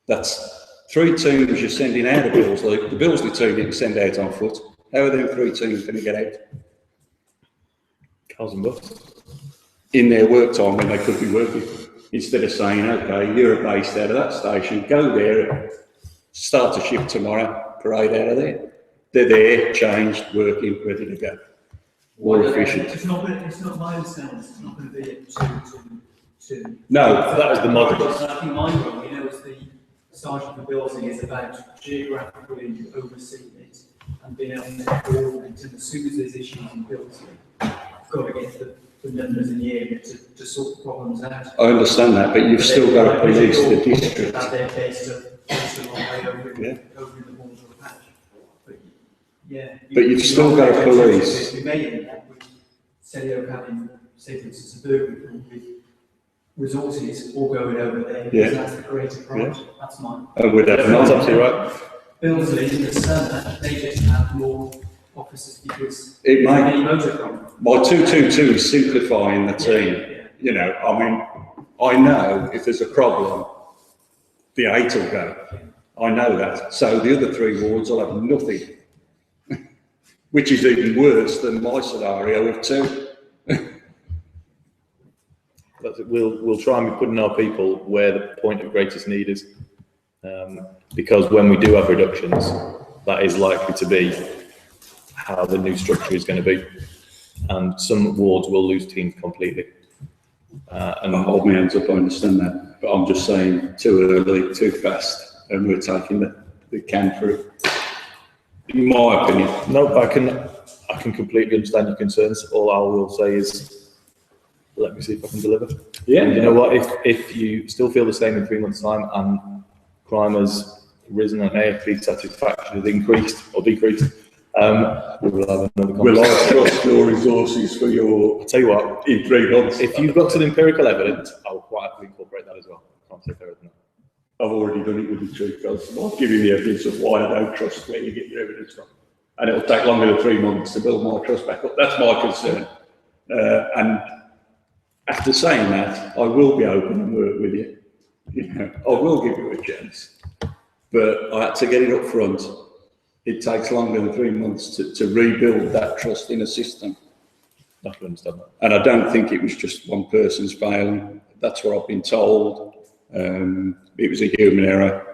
That's 3 teams you're sending out of Billesley. The Billesley team you can send out on foot. How are them 3 teams going to get out? Cars and bus. In their work time when they could be working. Instead of saying, okay, you're based out of that station, go there, start a shift tomorrow, parade out of there. They're there, changed, working, ready to go. More efficient. It's not my understanding, it's not going to be to No, that was the model. I think my role, as the sergeant for Billesley, is about geographically overseeing it and being able to coordinate, and as soon as there's issues in Billesley, I've got to get the numbers in the area to sort the problems out. I understand that, but you've still got to police the district. That they're based a long way over in the Bourneville patch. But But you've still got to police. We may end up with Celio having, say for instance, a suburban with resources all going over there, because that's the greater priority. Yeah. That's mine. That's absolutely right. Billesley in the summer, they just have more officers because it might. My 222 is simplifying the team. I know if there's a problem, the 8 will go. I know that. So the other 3 wards will have nothing, which is even worse than my scenario of 2. We'll try and be putting our people where the point of greatest need is, because when we do have reductions, that is likely to be how the new structure is going to be, and some wards will lose teams completely. And I hold my hands up, I understand that, but I'm just saying too early, too fast, and we're taking the can through. In my opinion. No, I can completely understand your concerns. All I will say is, let me see if I can deliver. Yeah. And you know what? If you still feel the same in 3 months' time and crime has risen and AFP satisfaction has increased or decreased, we will have another conversation. Will I trust your resources for your... I'll tell you what, in 3 months. If you've got some empirical evidence, I'll quite happily incorporate that as well. I can't say fairer than that. I've already done it with the truth, because I've given you evidence of why I don't trust where you get your evidence from. And it'll take longer than 3 months to build my trust back up. That's my concern. And after saying that, I will be open and work with you. I will give you a chance. But I had to get it up front. It takes longer than 3 months to rebuild that trust in a system. I can understand that. And I don't think it was just one person's failing. That's what I've been told. It was a human error.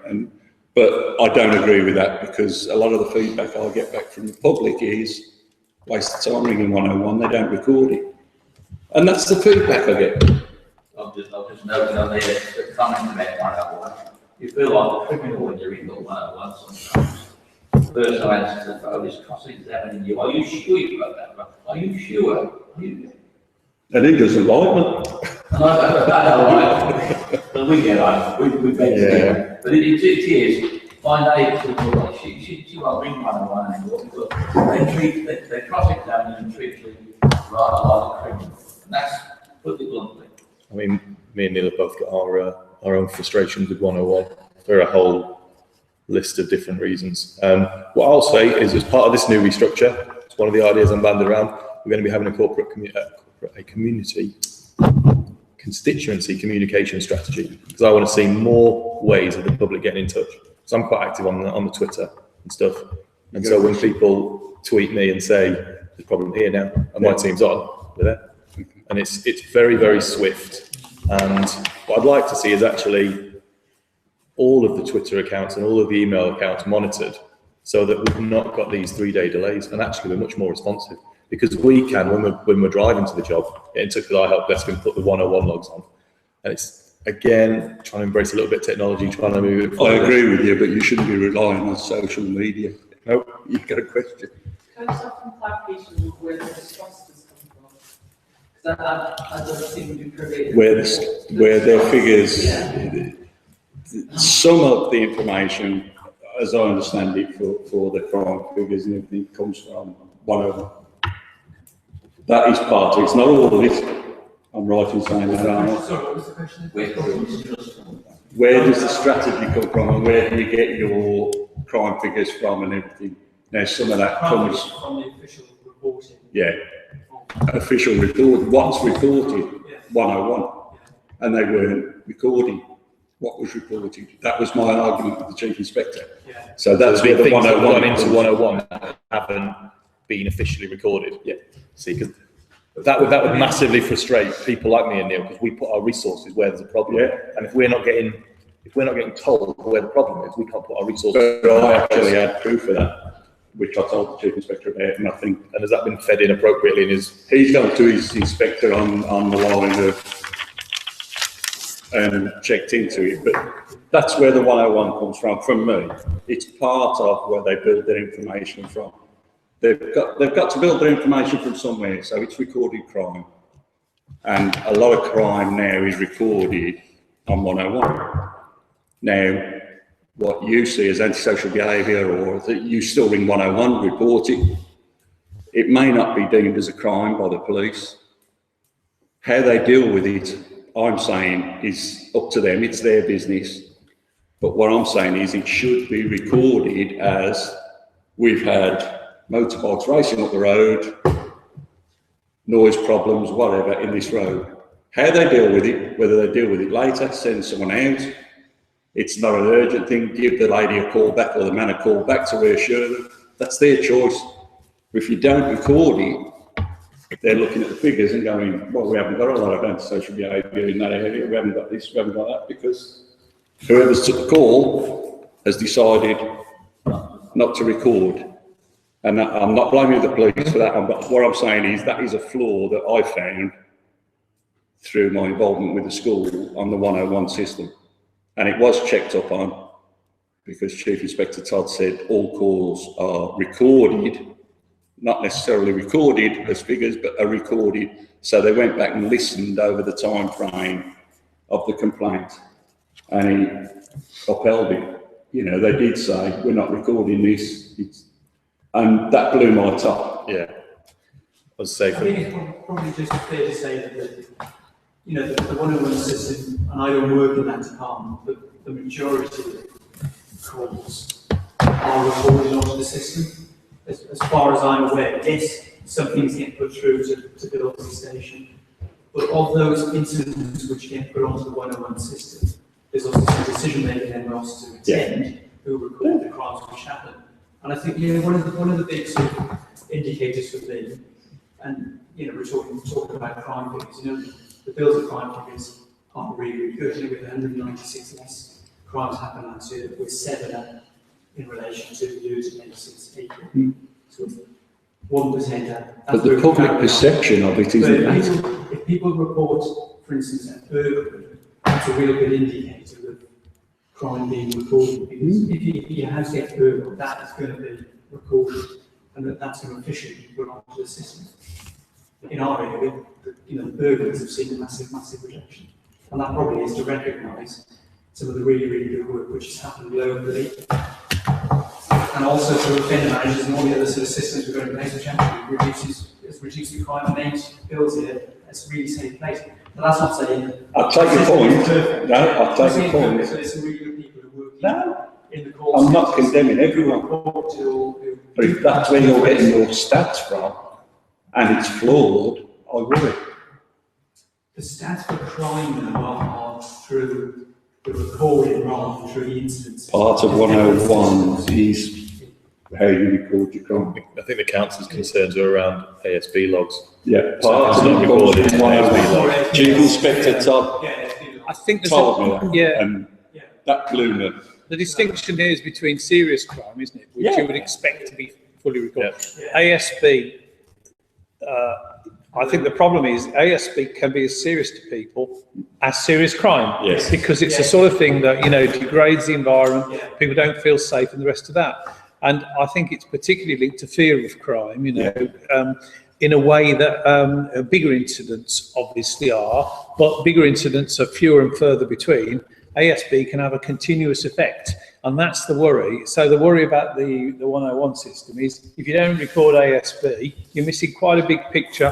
But I don't agree with that, because a lot of the feedback I get back from the public is waste of time ringing 101, they don't record it. And that's the feedback I get. I've just noted on the comment about 101. You feel like a criminal when you're in the 101 sometimes. The person I answered the phone is cross-examining you. Are you sure you've got that right? Are you sure? And he doesn't like me. But we get on, we bet together. But it is, my neighbours will she won't ring 101 anymore, because they cross-examine and treat you rather like a criminal. And that's, put it bluntly. I mean, me and Neil have both got our own frustrations with 101 for a whole list of different reasons. What I'll say is, as part of this new restructure, it's one of the ideas I'm banded around, we're going to be having a community constituency communication strategy, because I want to see more ways of the public getting in touch. So I'm quite active on the Twitter and stuff. And so when people tweet me and say, there's a problem here now, and my team's on, we're there. And it's very, very swift. And what I'd like to see is actually all of the Twitter accounts and all of the email accounts monitored, so that we've not got these 3-day delays, and actually we're much more responsive, because we can, when we're driving to the job, get in touch with our help desk and put the 101 logs on. And it's, again, trying to embrace a little bit of technology, trying to move it forward. I agree with you, but you shouldn't be relying on social media. No, you've got a question. Can I just have some clarification on where the trust has come from? Because I don't seem to be privy. Where their figures, some of the information, as I understand it, for the crime figures and everything, comes from one of them. That is part of it. It's not all of it. I'm right in saying that, aren't I? Sorry, what was the question? Where does the strategy come from, and where do you get your crime figures from and everything? Now, some of that comes from the official reporting. Yeah, official report. What's reported? 101, and they weren't recording what was reported. That was my argument with the chief inspector. Yeah. So that's the where the things that have 101 gone into 101 that haven't been officially recorded. Yeah. See, because that would massively frustrate people like me and Neil, because we put our resources where there's a problem. Yeah. And if we're not getting told where the problem is, we can't put our resources. But I actually had proof of that, which I told the chief inspector about, and I think. And has that been fed in appropriately in his? He's gone to his inspector on the line of checked into it, but that's where the 101 comes from me. It's part of where they build their information from. They've got to build their information from somewhere, so it's recorded crime. And a lot of crime now is recorded on 101. Now, what you see as antisocial behaviour, or that you still ring 101, report it. It may not be deemed as a crime by the police. How they deal with it, I'm saying, is up to them. It's their business. But what I'm saying is it should be recorded as we've had motorbikes racing up the road, noise problems, whatever, in this road. How they deal with it, whether they deal with it later, send someone out, it's not an urgent thing, give the lady a call back or the man a call back to reassure them. That's their choice. If you don't record it, they're looking at the figures and going, well, we haven't got a lot of antisocial behaviour in that area, we haven't got this, we haven't got that, because whoever's took the call has decided not to record. And I'm not blaming the police for that, but what I'm saying is that is a flaw that I found through my involvement with the school on the 101 system. And it was checked up on, because Chief Inspector Todd said all calls are recorded, not necessarily recorded as figures, but are recorded. So they went back and listened over the time frame of the complaint, and he upheld it. You know, they did say, we're not recording this. And that blew my top. Yeah. I was safe. I think it's probably just fair to say that the 101 system, and I don't work in that department, but the majority of calls are recorded onto the system. As far as I'm aware, yes, some things get put through to Billesley Station, but of those incidents which get put onto the 101 system, there's also some decision making and also to attend who record the crimes which happen. And I think one of the big sort of indicators for me, and we're talking about crime figures. The Billesley crime figures aren't really good. With 196 less crimes happen last year, with 7 up in relation to the years ended since April. So 1% up. But the public perception of it isn't that. If people report, for instance, an burglary, that's a real good indicator of crime being recorded, because if your house gets burgled, that is going to be recorded, and that's going to officially be put onto the system. In our area, the burglars have seen a massive reduction, and that probably is to recognise some of the really good work which has happened locally, and also to offender managers and all the other sort of systems we've got in place, which actually reduces the crime rate bills here. It's a really safe place. But that's not saying. I'll take your point. No, I'll take your point. There's some really good people who work in the course. I'm not condemning everyone. But if that's where you're getting your stats from, and it's flawed, I worry. the stats for crime though are through the recording rather than through the incidents. Part of 101 is how you record your crime. I think the council's concerns are around ASB logs. Yeah, part It's of not it recorded comes in from ASB 101. logs. Chief Inspector Todd I think there's told me a, that. yeah, And that blew me. the distinction here is between serious crime, isn't it? Which Yeah. you would expect to be fully recorded. Yeah. ASB, I think the problem is ASB can be as serious to people as serious crime. Yes. Because it's the sort of thing that, you know, degrades the environment, people don't feel safe and the rest of that. And I think it's particularly linked to fear of crime, you know, in a way that bigger incidents obviously are, but bigger incidents are fewer and further between. ASB can have a continuous effect, and that's the worry. So the worry about the 101 system is if you don't record ASB, you're missing quite a big picture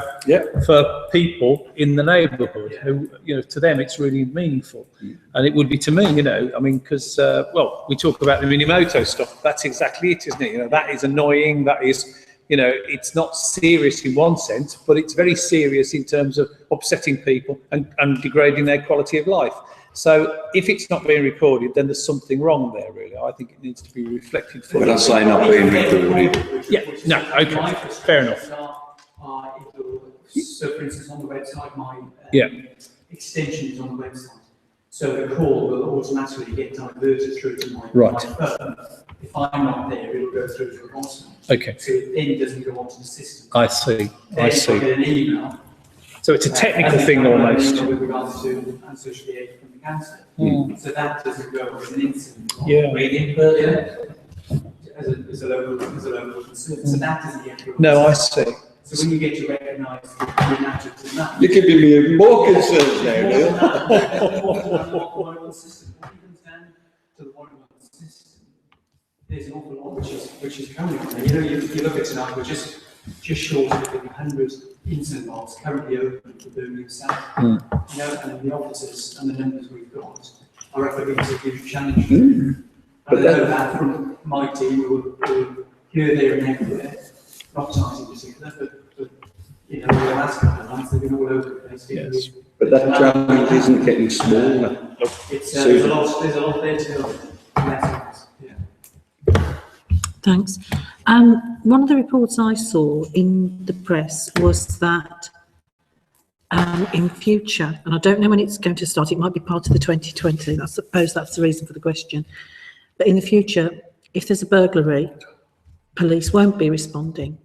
for people in the neighbourhood who, you know, to them it's really meaningful. And it would be to me, you know, I mean, because, well, we talk about the Minimoto stuff, that's exactly it, isn't it? You know, that is annoying, that is, you know, it's not serious in one sense, but it's very serious in terms of upsetting people and degrading their quality of life. So if it's not being recorded, then there's something wrong there, really. I think it needs to be reflected fully. When I say not being recorded. Yeah, no, okay, fair enough. So for instance, on the website, my Yeah. extension is on the website. So the call will automatically get diverted through to my Right. phone. If I'm not there, it'll go through to a voicemail. Okay, So it then doesn't go onto the system. I see, Then I if I see. get an email. So it's a technical thing almost. With regards to social aid from the council. So that doesn't go as an incident. Yeah. As a local concern. So that doesn't get. No, I see. So when you get to recognise the matter to that. You're giving me more concerns now, Neil. One system, when it comes down to the one-on-one system, there's an awful lot which is coming on there. You know, you look at tonight, we're just short of 100 incident logs currently open for Birmingham South. You know, and the officers and the numbers we've got are up against a huge challenge. But I know that from my team, who are here, there, and everywhere, not ties in particular, but you know, the last couple of months they've been all over the place. Yes. But that challenge isn't getting smaller. It's there's a lot there to go. Yeah. Thanks. One of the reports I saw in the press was that in future, and I don't know when it's going to start, it might be part of the 2020, I suppose that's the reason for the question, but in the future, if there's a burglary, police won't be responding.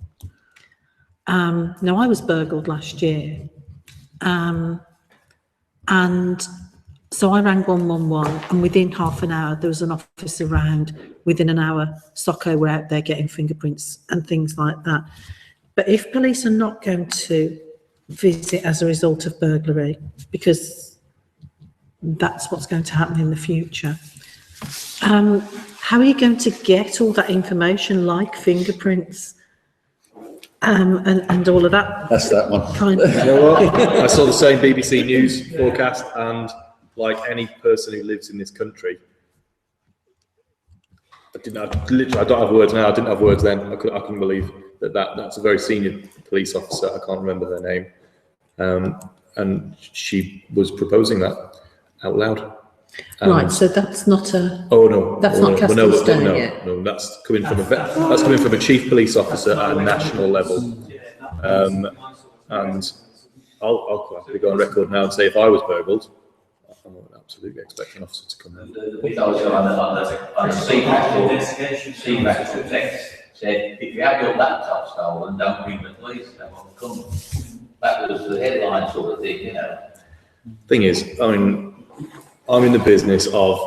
Now, I was burgled last year, and so I rang 111, and within half an hour, there was an officer around. Within an hour, SOCO were out there getting fingerprints and things like that. But if police are not going to visit as a result of burglary, because that's what's going to happen in the future, how are you going to get all that information like fingerprints and all of that? That's that one. Kind of. You know what? I saw the same BBC News forecast, and like any person who lives in this country, I don't have words now. I didn't have words then. I couldn't believe that's a very senior police officer. I can't remember her name, and she was proposing that out loud. Right, so that's not a. Oh no! That's not cast in stone yet. No, that's coming from a chief police officer at a national level. And I'll quickly go on record now and say, if I was burgled, I would absolutely expect an officer to come in. We also on the CMAX text said, if you have your laptop stolen, don't ring the police, they won't come. That was the headline sort of thing, you know. Thing is, I'm in the business of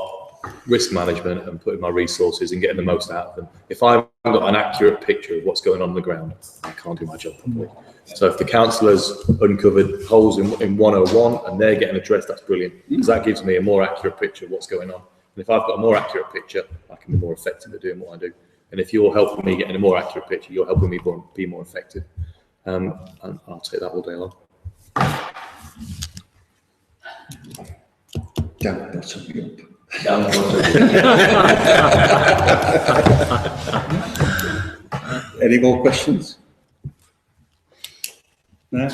risk management and putting my resources and getting the most out of them. If I haven't got an accurate picture of what's going on the ground, I can't do my job properly. So if the councillor's uncovered holes in 101 and they're getting addressed, that's brilliant, because that gives me a more accurate picture of what's going on. And if I've got a more accurate picture, I can be more effective at doing what I do. And if you're helping me getting a more accurate picture, you're helping me be more effective. And I'll take that all day long. Don't bottom me up. Don't Any more questions? No?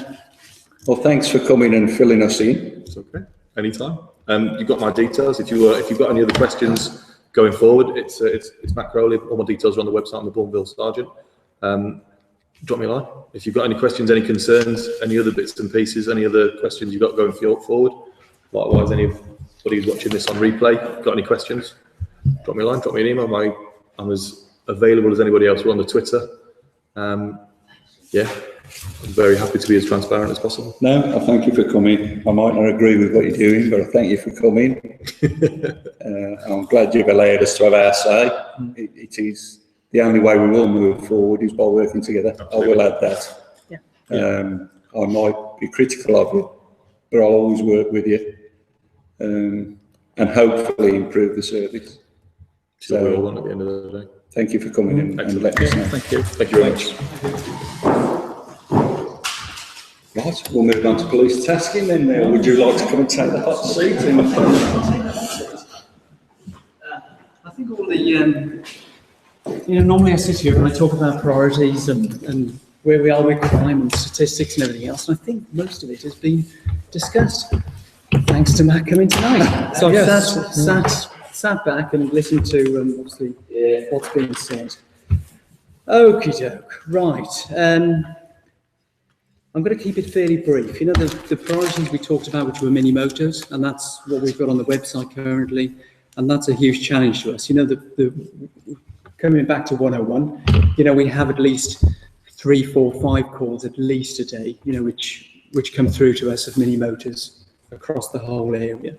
Well, thanks for coming and filling us in. It's okay. Anytime. You've got my details. If you've got any other questions going forward, it's Matt Crowley. All my details are on the website on the Bourneville Sergeant. Drop me a line. If you've got any questions, any concerns, any other bits and pieces, any other questions you've got going forward. Likewise, anybody who's watching this on replay, got any questions, drop me a line, drop me an email. I'm as available as anybody else. We're on the Twitter. Yeah, I'm very happy to be as transparent as possible. No, I thank you for coming. I might not agree with what you're doing, but I thank you for coming. I'm glad you've allowed us to have our say. It is the only way we will move forward is by working together. Absolutely. I will add that. Yeah. I might be critical of you, but I'll always work with you and hopefully improve the service. So we all want at the end of the day. Thank you for coming in and letting us know. Thank you. Thank you very much. Right, we'll move on to police tasking then. Would you like to come and take the hot seat? I think all the, normally I sit here and I talk about priorities and where we are with crime and statistics and everything else, and I think most of it has been discussed. Thanks to Matt coming tonight. So I've sat back and listened to obviously what's being said. Okie doke, right. I'm going to keep it fairly brief. The priorities we talked about, which were mini motors, and that's what we've got on the website currently, and that's a huge challenge to us. Coming back to 101, we have at least 3, 4, 5 calls at least a day, which come through to us of mini motors across the whole area.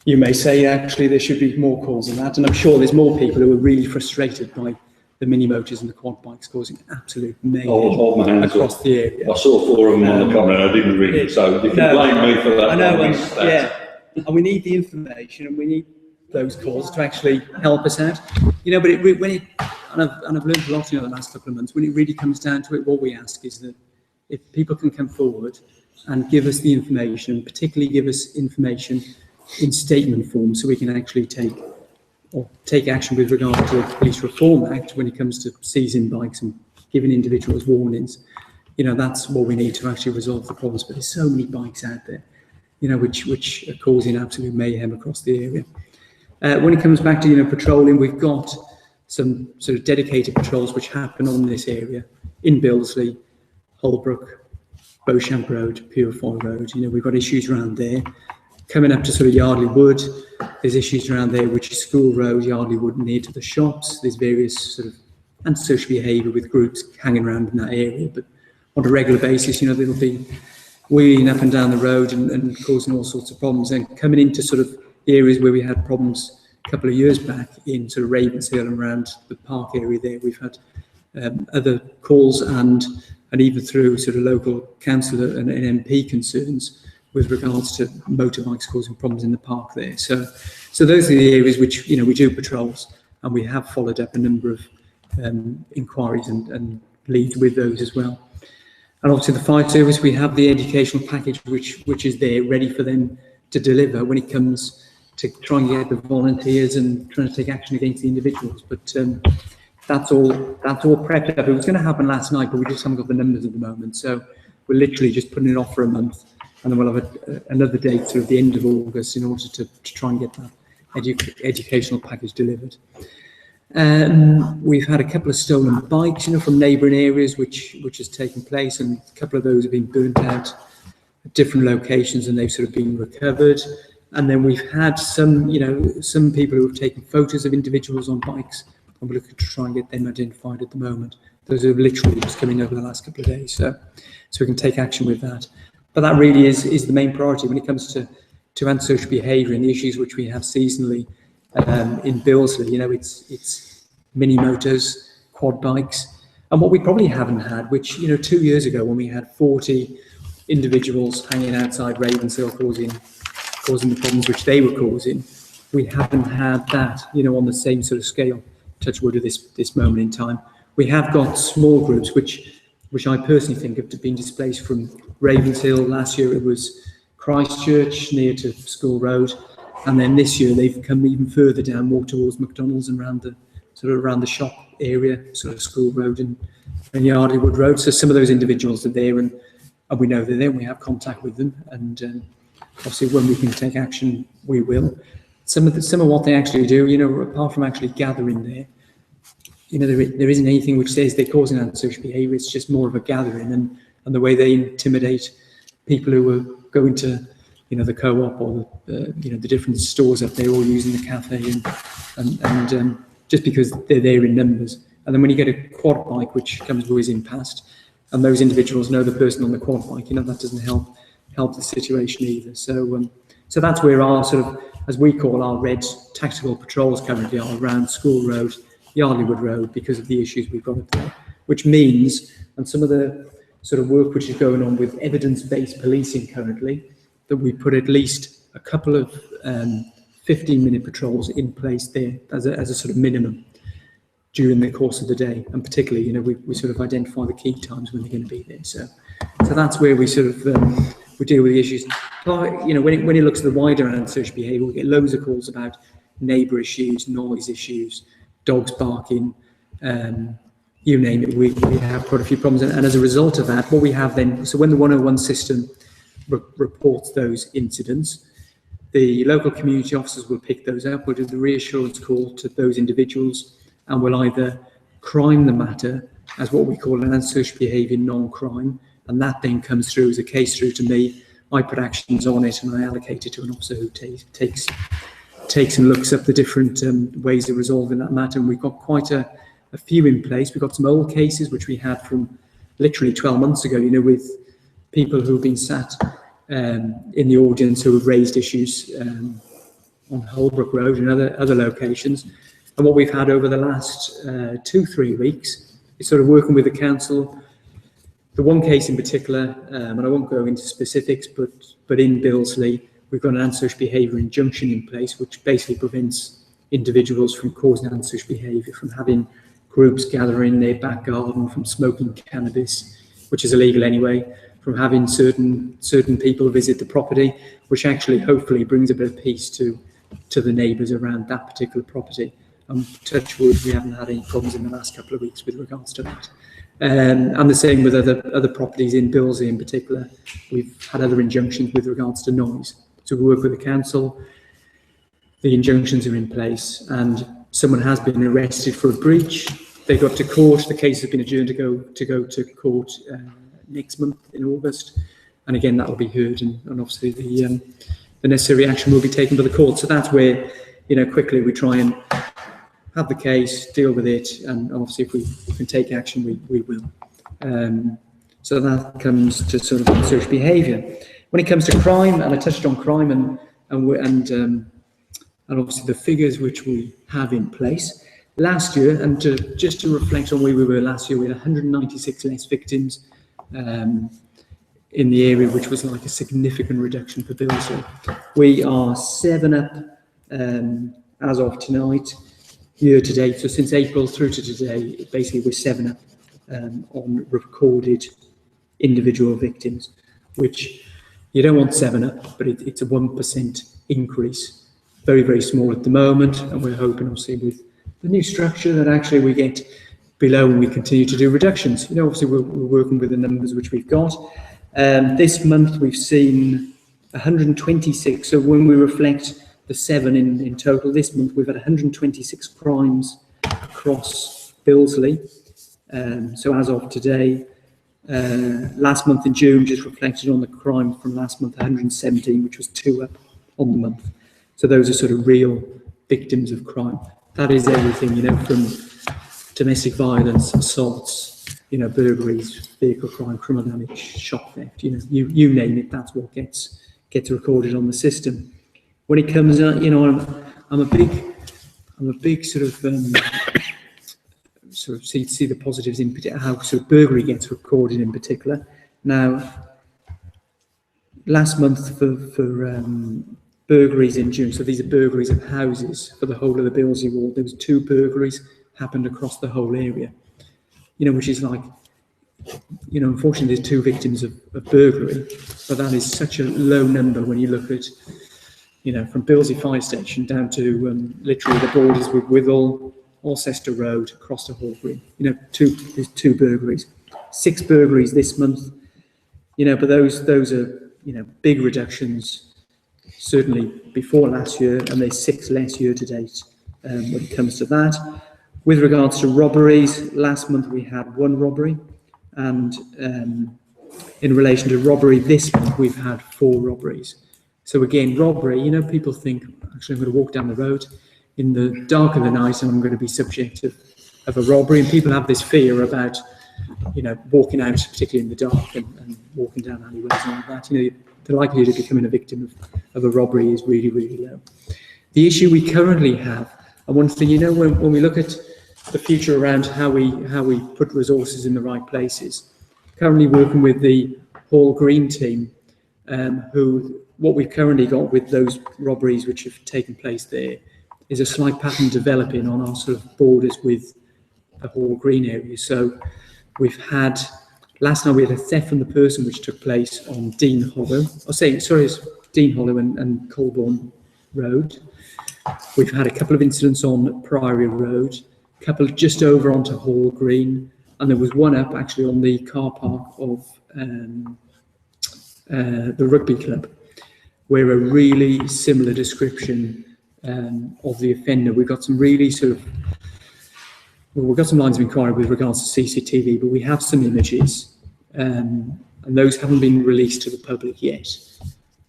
You may say actually there should be more calls than that, and I'm sure there's more people who are really frustrated by the mini motors and the quad bikes causing absolute mayhem across the area. I saw 4 of them on the camera and I didn't ring it, so you can blame me for that. I know, and we need the information and we need those calls to actually help us out. But I've learned a lot the last couple of months, when it really comes down to it, what we ask is that if people can come forward and give us the information, particularly give us information in statement form so we can actually take action with regard to the Police Reform Act when it comes to seizing bikes and giving individuals warnings. That's what we need to actually resolve the problems. But there's so many bikes out there, which are causing absolute mayhem across the area. When it comes back to, patrolling, we've got some sort of dedicated patrols which happen on this area in Billesley, Holbrook, Beauchamp Road, Purify Road. We've got issues around there. Coming up to sort of Yardley Wood, there's issues around there, which is School Road, Yardley Wood, near to the shops. There's various sort of antisocial behaviour with groups hanging around in that area, but on a regular basis, they'll be wheeling up and down the road and causing all sorts of problems. And coming into sort of areas where we had problems a couple of years back in sort of Ravenshill and around the park area there, we've had other calls and even through sort of local councillor and MP concerns with regards to motorbikes causing problems in the park there. So those are the areas which, we do patrols, and we have followed up a number of inquiries and leads with those as well. And obviously the fire service, we have the educational package which is there ready for them to deliver when it comes to trying to get the volunteers and trying to take action against the individuals. But that's all prepped up. It was going to happen last night, but we just haven't got the numbers at the moment. So we're literally just putting it off for a month. And then we'll have another date sort of the end of August in order to try and get that educational package delivered. We've had a couple of stolen bikes, from neighbouring areas, which has taken place, and a couple of those have been burnt out at different locations, and they've sort of been recovered. And then we've had some people who have taken photos of individuals on bikes, and we're looking to try and get them identified at the moment. Those have literally just come in over the last couple of days, so we can take action with that. But that really is the main priority when it comes to antisocial behaviour and the issues which we have seasonally in Billesley. It's mini motors, quad bikes, and what we probably haven't had, which 2 years ago when we had 40 individuals hanging outside Ravenshill causing the problems which they were causing, we haven't had that on the same sort of scale. Touch wood at this moment in time. We have got small groups which I personally think have been displaced from Ravenshill. Last year it was Christchurch near to School Road, and then this year they've come even further down, more towards McDonald's and around the shop area, sort of School Road and Yardley Wood Road. So some of those individuals are there, and and we know they're there, and we have contact with them, and obviously when we can take action, we will. Some of what they actually do, you know, apart from actually gathering there, you know, there isn't anything which says they're causing antisocial behaviour. It's just more of a gathering, and the way they intimidate people who are going to, you know, the co-op or the, you know, the different stores up there, all using the cafe, and just because they're there in numbers. And then when you get a quad bike which comes whizzing past, and those individuals know the person on the quad bike, you know, that doesn't help the situation either. So so that's where our sort of, as we call our red tactical patrols currently are around School Road, Yardleywood Road, because of the issues we've got up there, which means, and some of the sort of work which is going on with evidence-based policing currently, that we put at least a couple of 15-minute patrols in place there as a sort of minimum during the course of the day, and particularly, you know, we sort of identify the key times when they're going to be there. So that's where we sort of we deal with the issues. You know, when it looks at the wider antisocial behaviour, we get loads of calls about neighbour issues, noise issues, dogs barking, you name it. We have quite a few problems, and as a result of that, what we have then, so when the 101 system reports those incidents, the local community officers will pick those up. We'll do the reassurance call to those individuals, and we'll either crime the matter as what we call an antisocial behaviour non-crime, and that then comes through as a case through to me. I put actions on it, and I allocate it to an officer who takes and looks up the different ways of resolving that matter. And we've got quite a few in place. We've got some old cases which we had from literally 12 months ago, you know, with people who have been sat in the audience who have raised issues on Holbrook Road and other locations. And what we've had over the last 2-3 weeks is sort of working with the council. The one case in particular, and I won't go into specifics, but in Billesley, we've got an antisocial behaviour injunction in place, which basically prevents individuals from causing antisocial behaviour, from having groups gather in their back garden, from smoking cannabis, which is illegal anyway, from having certain people visit the property, which actually hopefully brings a bit of peace to the neighbours around that particular property. Touch wood, we haven't had any problems in the last couple of weeks with regards to that. And the same with other properties in Billesley in particular. We've had other injunctions with regards to noise. So we work with the council, the injunctions are in place, and someone has been arrested for a breach. They got to court, the case has been adjourned to go to court next month in August. And again, that will be heard, and obviously the necessary action will be taken by the court. So that's where, you know, quickly we try and have the case, deal with it, and obviously if we can take action, we will. So that comes to sort of social behaviour. When it comes to crime, and I touched on crime and obviously the figures which we have in place. Last year, and just to reflect on where we were last year, we had 196 less victims in the area, which was like a significant reduction for Billesley. We are 7 up as of tonight, year to date. So since April through to today, basically we're 7 up on recorded individual victims, which you don't want 7 up, but it's a 1% increase. Very, very small at the moment, and we're hoping obviously with the new structure that actually we get below and we continue to do reductions. You know, obviously we're working with the numbers which we've got. This month we've seen 126, so when we reflect the 7 in total, this month we've had 126 crimes across Billesley. So as of today, last month in June just reflected on the crime from last month, 117, which was 2 up on the month. So those are sort of real victims of crime. That is everything, you know, from domestic violence, assaults, you know, burglaries, vehicle crime, criminal damage, shop theft, you know, you name it, that's what gets recorded on the system. When it comes, you know, I'm a big sort of see the positives in particular, how sort of burglary gets recorded in particular. Now, last month for burglaries in June, so these are burglaries of houses for the whole of the Billesley Ward, there was 2 burglaries happened across the whole area, you know, which is like, you know, unfortunately there's 2 victims of burglary, but that is such a low number when you look at, you know, from Billesley Fire Station down to literally the borders with Withall, Alcester Road, across to Hall Green. You know, there's 2 burglaries. 6 burglaries this month. You but those are, big reductions, certainly before last year, and there's 6 less year to date when it comes to that. With regards to robberies, last month we had 1 robbery, and in relation to robbery this month, we've had 4 robberies. So again, robbery, people think, actually, I'm going to walk down the road in the dark of the night and I'm going to be subject of a robbery. And people have this fear about, walking out, particularly in the dark, and walking down alleyways and all that. The likelihood of becoming a victim of a robbery is really, really low. The issue we currently have, and one thing, when we look at the future around how we put resources in the right places, currently working with the Hall Green team, what we've currently got with those robberies which have taken place there is a slight pattern developing on our sort of borders with the Hall Green area. So we've had, last night we had a theft from the person which took place on Dean Hollow. It's Dean Hollow and Colborne Road. We've had a couple of incidents on Priory Road, a couple just over onto Hall Green, and there was one up actually on the car park of the rugby club, where a really similar description of the offender. We've got some really we've got some lines of inquiry with regards to CCTV, but we have some images, and those haven't been released to the public yet.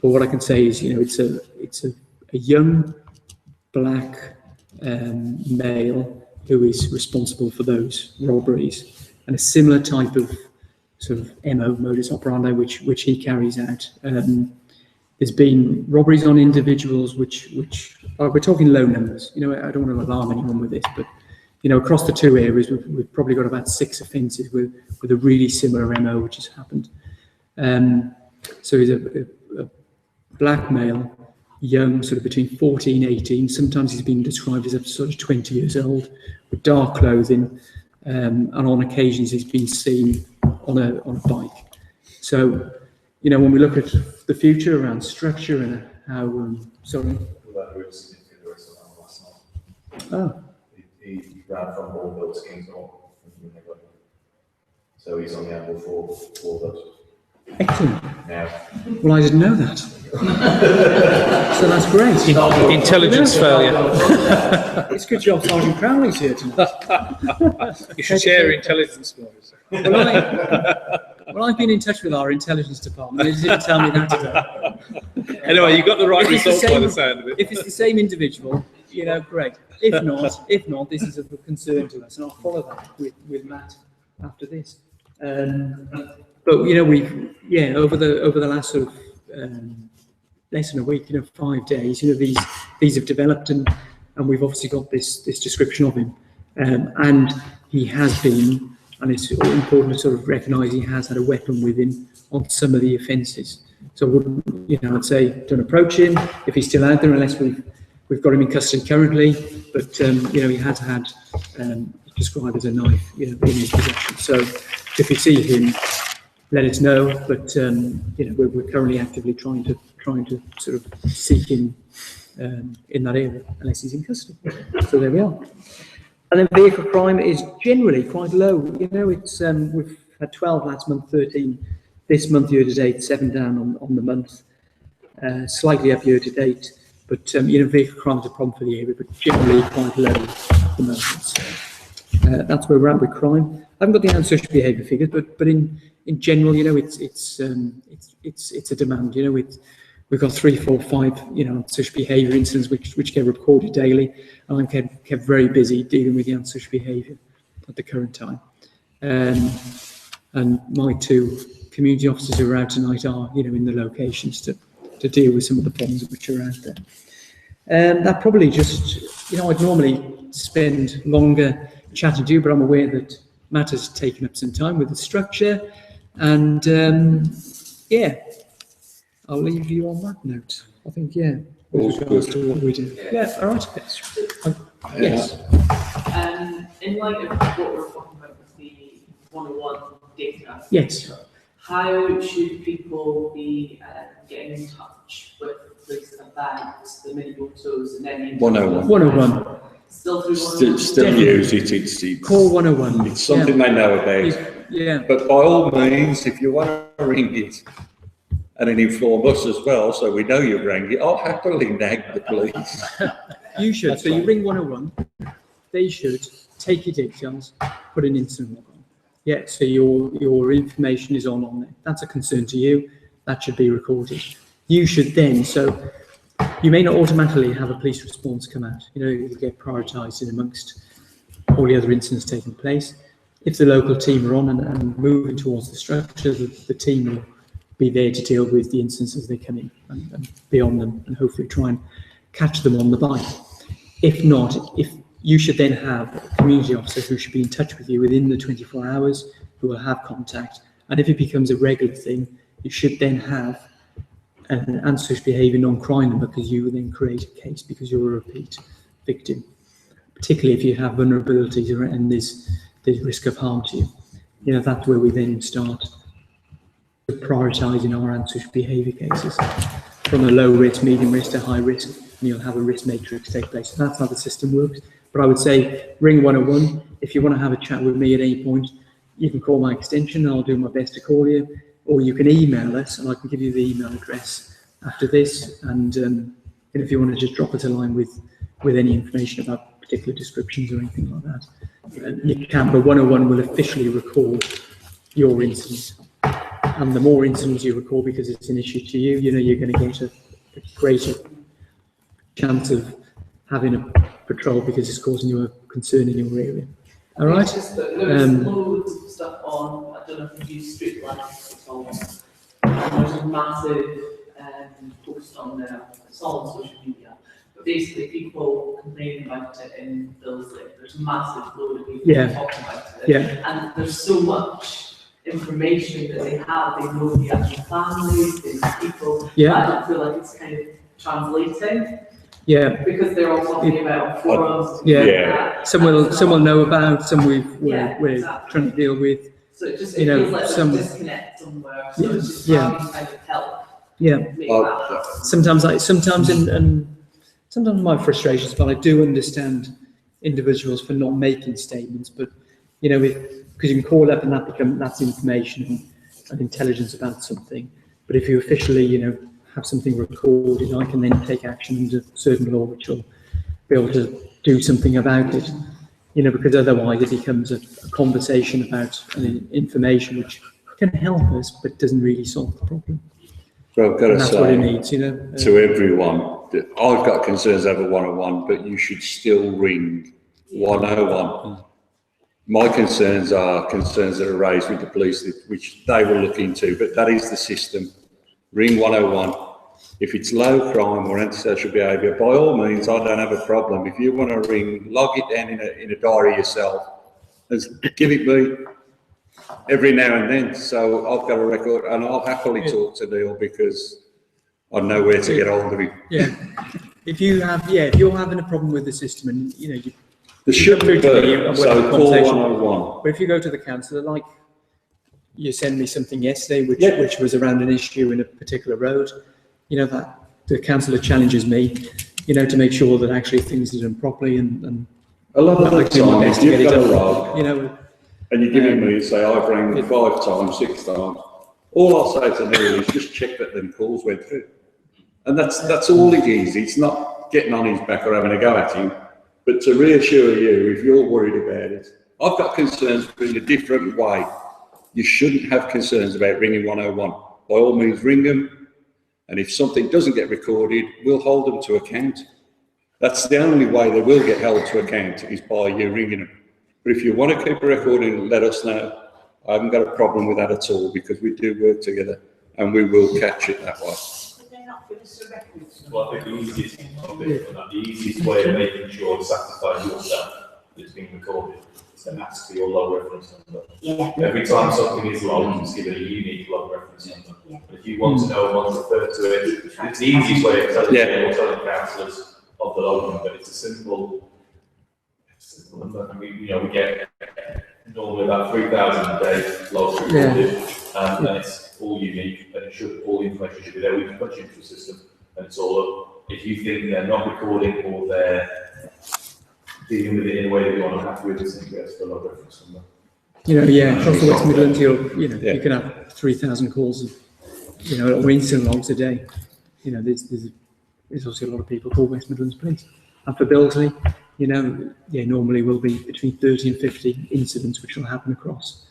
But what I can say is, it's a young black male who is responsible for those robberies, and a similar type of sort of MO, modus operandi, which he carries out. There's been robberies on individuals which we're talking low numbers. I don't want to alarm anyone with this, but across the 2 areas, we've probably got about 6 offences with a really similar MO which has happened. So he's a black male, young, sort of between 14, 18. Sometimes he's been described as up to sort of 20 years old, with dark clothing, and on occasions he's been seen on a bike. So, when we look at the future around structure and how, Oh. He ran from Hallville to Kingston. So he's on the angle for those. Excellent. Now. Well, I didn't know that. So that's great. Intelligence failure. It's a good job Sergeant Crowley's here tonight. You should share intelligence stories. Well, I've been in touch with our intelligence department. They didn't tell me that today. Anyway, you got the right If it's the results by same- the sound of it. If it's the same individual, great. If not, this is of concern to us, and I'll follow that with Matt after this. But we've over the last sort of less than a week, 5 days, these have developed, and we've obviously got this description of him, and he has been, and it's important to sort of recognise he has had a weapon with him on some of the offences. So I wouldn't, I'd say don't approach him if he's still out there unless we've got him in custody currently. But he has had described as a knife, in his possession. So if you see him, let us know. But we're currently actively trying to sort of seek him in that area unless he's in custody. So there we are. And then vehicle crime is generally quite low. It's we've had 12 last month, 13 this month year to date, 7 down on the month, slightly up year to date. But vehicle crime is a problem for the area, but generally quite low at the moment. So, that's where we're at with crime. I haven't got the antisocial behaviour figures, but in general, it's a demand. We've got 3, 4, 5, antisocial behaviour incidents which get reported daily, and I'm kept very busy dealing with the antisocial behaviour at the current time. And my 2 community officers who are out tonight are, in the locations to deal with some of the problems which are out there. That probably just, I'd normally spend longer chatting to you, but I'm aware that Matt has taken up some time with the structure, and I'll leave you on that note. I think, with regards to what we do. Yeah, all right. Yes. In light of what we're talking about with the 101 data, Yes. how should people be getting in touch with police about the mini autos and any 101. 101. Still through 101? Still use it. It's Call 101. something they know about. Yeah. But by all means, if you want to ring it and then inform us as well, so we know you rang it, I'll happily nag the police. You should, That's so you right. ring 101, they should take your details, put an incident log on. Yeah, so your information is on there. That's a concern to you, that should be recorded. You should then, so you may not automatically have a police response come out, you know, it'll get prioritised in amongst all the other incidents taking place. If the local team are on and moving towards the structure, the team will be there to deal with the incidents as they come in and be on them and hopefully try and catch them on the bike. If not, if you should then have a community officer who should be in touch with you within the 24 hours, who will have contact. And if it becomes a regular thing, you should then have an antisocial behaviour non-crime number, because you will then create a case because you're a repeat victim, particularly if you have vulnerabilities and there's risk of harm to you. You know, that's where we then start prioritising our antisocial behaviour cases from a low risk, medium risk to high risk, and you'll have a risk matrix take place. So that's how the system works. But I would say ring 101. If you want to have a chat with me at any point, you can call my extension and I'll do my best to call you, or you can email us and I can give you the email address after this. And if you want to just drop us a line with any information about particular descriptions or anything like that, you can. But 101 will officially record your incident. And the more incidents you record because it's an issue to you, you know, you're going to get a greater chance of having a patrol because it's causing you a concern in your area. All right? It's just that there's loads of stuff on, I don't know if you use street lights at all. And there's a massive post on there, it's all on social media. But basically people complaining about it in Billesley. There's a massive load of people talking about it. Yeah. And there's so much information that they have, they know the actual families, the people. Yeah. I don't feel like it's kind of translating. Yeah. Because they're all talking about forums. Yeah. Some will know about, some we're exactly. trying to deal with. So it just You know, feels like there's some- a disconnect somewhere. So it's just Yeah. how you kind of help Yeah. make that happen. Sometimes my frustrations, but I do understand individuals for not making statements, but you know, because you can call up and that's information and intelligence about something. But if you officially, you know, have something recorded, I can then take action under certain law, which will be able to do something about it. You know, because otherwise it becomes a conversation about information which can help us, but doesn't really solve the problem. Well, I've got to And that's what it say needs, you know. to everyone, that I've got concerns over 101, but you should still ring 101. My concerns are concerns that are raised with the police, which they will look into, but that is the system. Ring 101. If it's low crime or antisocial behaviour, by all means, I don't have a problem. If you want to ring, log it down in a diary yourself, and give it me every now and then. So I've got a record, and I'll happily talk to Neil because I know where to get hold of him. Yeah. If you're having a problem with the system and, you know, There should be, and so we'll have a call conversation. 101. But if you go to the councillor, like you sent me something yesterday, which was around an issue in a particular road, you know, that the councillor challenges me, you know, to make sure that actually things are done properly and A lot of the I do my time, best if to get you've it got a done. log, You know, and you're giving me, say, I've rang 5 times, 6 times, all I'll say to Neil is just check that them calls went through. And that's all it is. It's not getting on his back or having a go at him, but to reassure you, if you're worried about it, I've got concerns, but in a different way. You shouldn't have concerns about ringing 101. By all means, ring them, and if something doesn't get recorded, we'll hold them to account. That's the only way they will get held to account, is by you ringing them. But if you want to keep a recording, let us know. I haven't got a problem with that at all, because we do work together, and we will catch it that way. Would they not give us a reference? Well, I think the easiest way of making sure and satisfying yourself that it's being recorded is to ask for your log reference number. Yeah. Every time something is logged, it's given a unique log reference number. Yeah. But if you want to know and want to refer to it, it's the easiest way of telling you or telling councillors of the log number. It's a simple number. We get normally about 3,000 a day logs recorded, and it's all unique, and all the information should be there. We can punch into the system, and it's all up. If you think they're not recording or they're dealing with it in a way that you want to have with, it's interesting for the log reference number. across the West Midlands, Yeah. you can have 3,000 calls, or incident logs a day. There's obviously a lot of people call West Midlands Police. And for Billesley, normally will be between 30 and 50 incidents which will happen across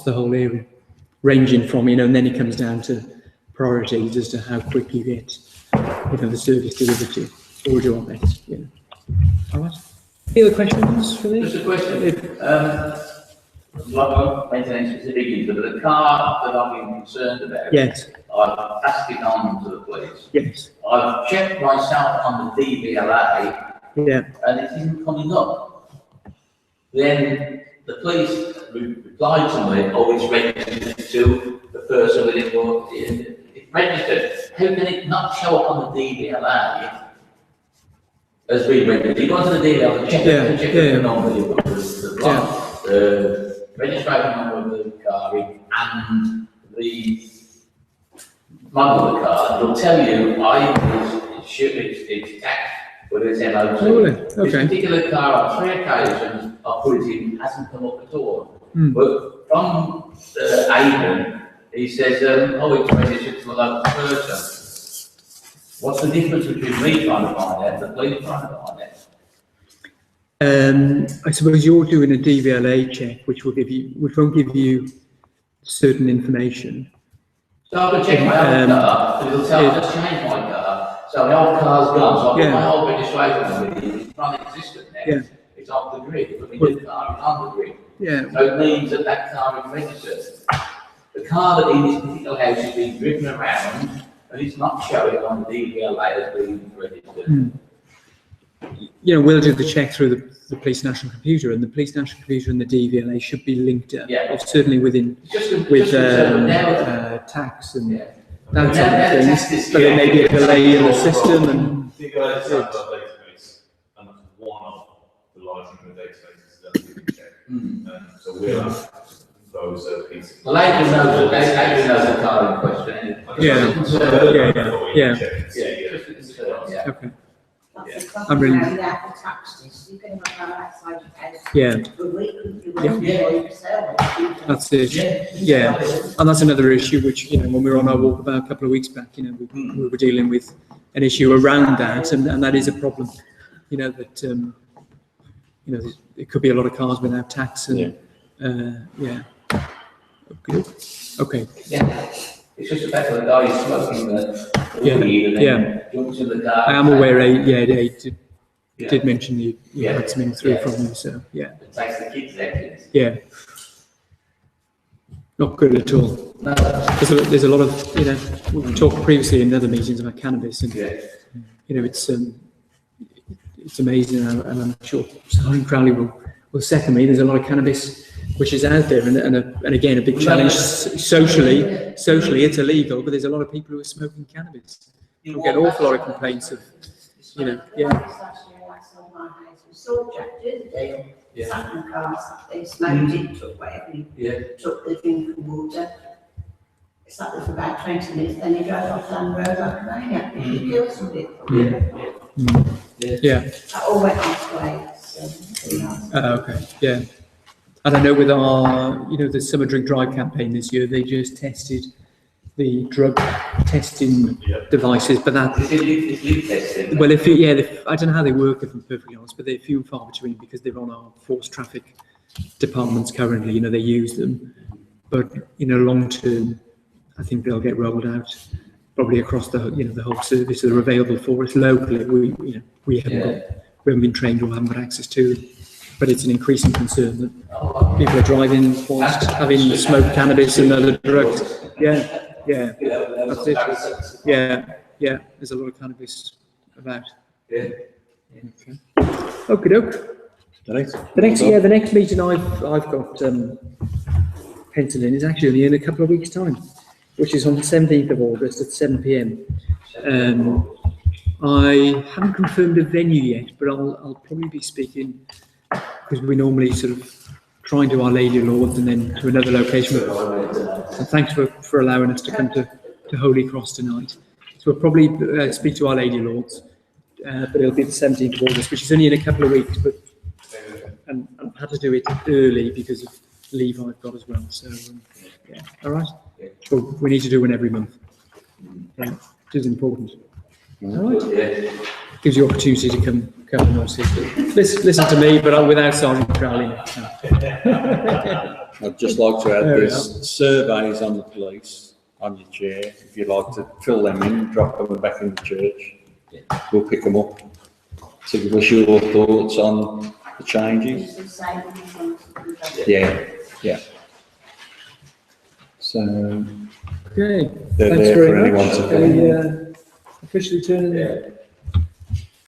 the whole area, ranging from, and then it comes down to priorities as to how quick you get, the service delivered to you, or do our best, All right. Any other questions for this? Just a question. Not maintaining specific user, but the car that I'm being concerned about. Yes. I've passed it on to the police. Yes. I've checked myself on the DVLA Yeah. and it isn't coming up. Then the police replied to me, oh, it's registered to the person with it, or it's registered. How can it not show up on the DVLA as being registered? You go onto the DVLA and check the number, you've got the registration number of the car and the model of the car. It'll tell you it's taxed, whether it's MOT. Oh, really? This Okay. particular car, on 3 occasions, I put it in, hasn't come up at all. Hmm. But from Aidan, he says, oh, it's registered to a local person. What's the difference between me trying to find out and the police trying to find out? I suppose you're doing a DVLA check, which won't give you certain information. So I can check my old car, and it'll tell me I've just changed my car. So the old car's gone, so I've got my old registration number, it's non-existent now. Yeah. It's off the grid, but the new car is on the grid. Yeah. So it means that that car is registered. The car that in this particular house is being driven around, and it's not showing on the DVLA as being registered. We'll do the check through the police national computer, and the police national computer and the DVLA should be linked up, Yeah. or certainly with tax and that sort of things. But there may be a delay in the system, and If you go to our database, and that's one of the large number of databases that we can check. So we'll have those pieces. Well, Adrian knows the car in question. Yeah. Just a concern, yeah. okay. I'm really- without the taxes, you can have a car outside your house. Yeah. For a week, you Yeah. won't enjoy yourself. That's it. Yeah, and that's another issue which, when we were on our walkabout a couple of weeks back, we were dealing with an issue around that, and that is a problem. That it could be a lot of cars without tax, and Okay. Yeah. It's just the fact that the guy is smoking the weed and then jumps in the car. I am aware. They did mention you had something through from you, so It takes the kids' actions. yeah. Not good at all. No. There's a lot of, we talked previously in other meetings about cannabis, and it's amazing, and I'm sure Simon Crowley will second me. There's a lot of cannabis which is out there, and again, a big challenge socially. It's illegal, but there's a lot of people who are smoking cannabis. We get an awful lot of complaints of, Last year, outside my house, we saw Jack do the deal. Sat in the car, they smoked it, took whatever he took the drink and water. Sat there for about 20 minutes, then he drove off down the road like a maniac. He killed somebody. yeah. That all went on display. Okay, yeah. And I know with our, the Summer Drink Drive campaign this year, they just tested the drug testing devices, but that, It's leak testing. well, I don't know how they work, if I'm perfectly honest, but they're few and far between because they're on our forced traffic departments currently, they use them. But, long term, I think they'll get rolled out probably across the, the whole service. They're available for us locally. We haven't been trained or haven't got access to them. But it's an increasing concern that people are driving whilst having smoked cannabis and other drugs. Yeah, that's it. Yeah, there's a lot of cannabis about. Okay. Okey-doke. The next meeting I've got penciled in is actually only in a couple of weeks' time, which is on the 17th of August at 7 p.m. I haven't confirmed a venue yet, but I'll probably be speaking, because we normally sort of try and do Our Lady of Lords and then to another location. And thanks for allowing us to come to Holy Cross tonight. So we'll probably speak to Our Lady of Lords, but it'll be the 17th of August, which is only in a couple of weeks. And I've had to do it early because of leave I've got as well. So, yeah, all right. Well, we need to do one every month. Yeah, it is important. All right. Yeah. Gives you opportunity to come and obviously listen to me, but without Sergeant Crowley. I'd just like to add, There we there's surveys on the police, on your chair. If you'd like to fill them in, drop them back in the church. We'll pick them up. So give us your thoughts on the changes. It's the same one. Yeah. So Okay, they're thanks there very for anyone much. to fill in. Officially turning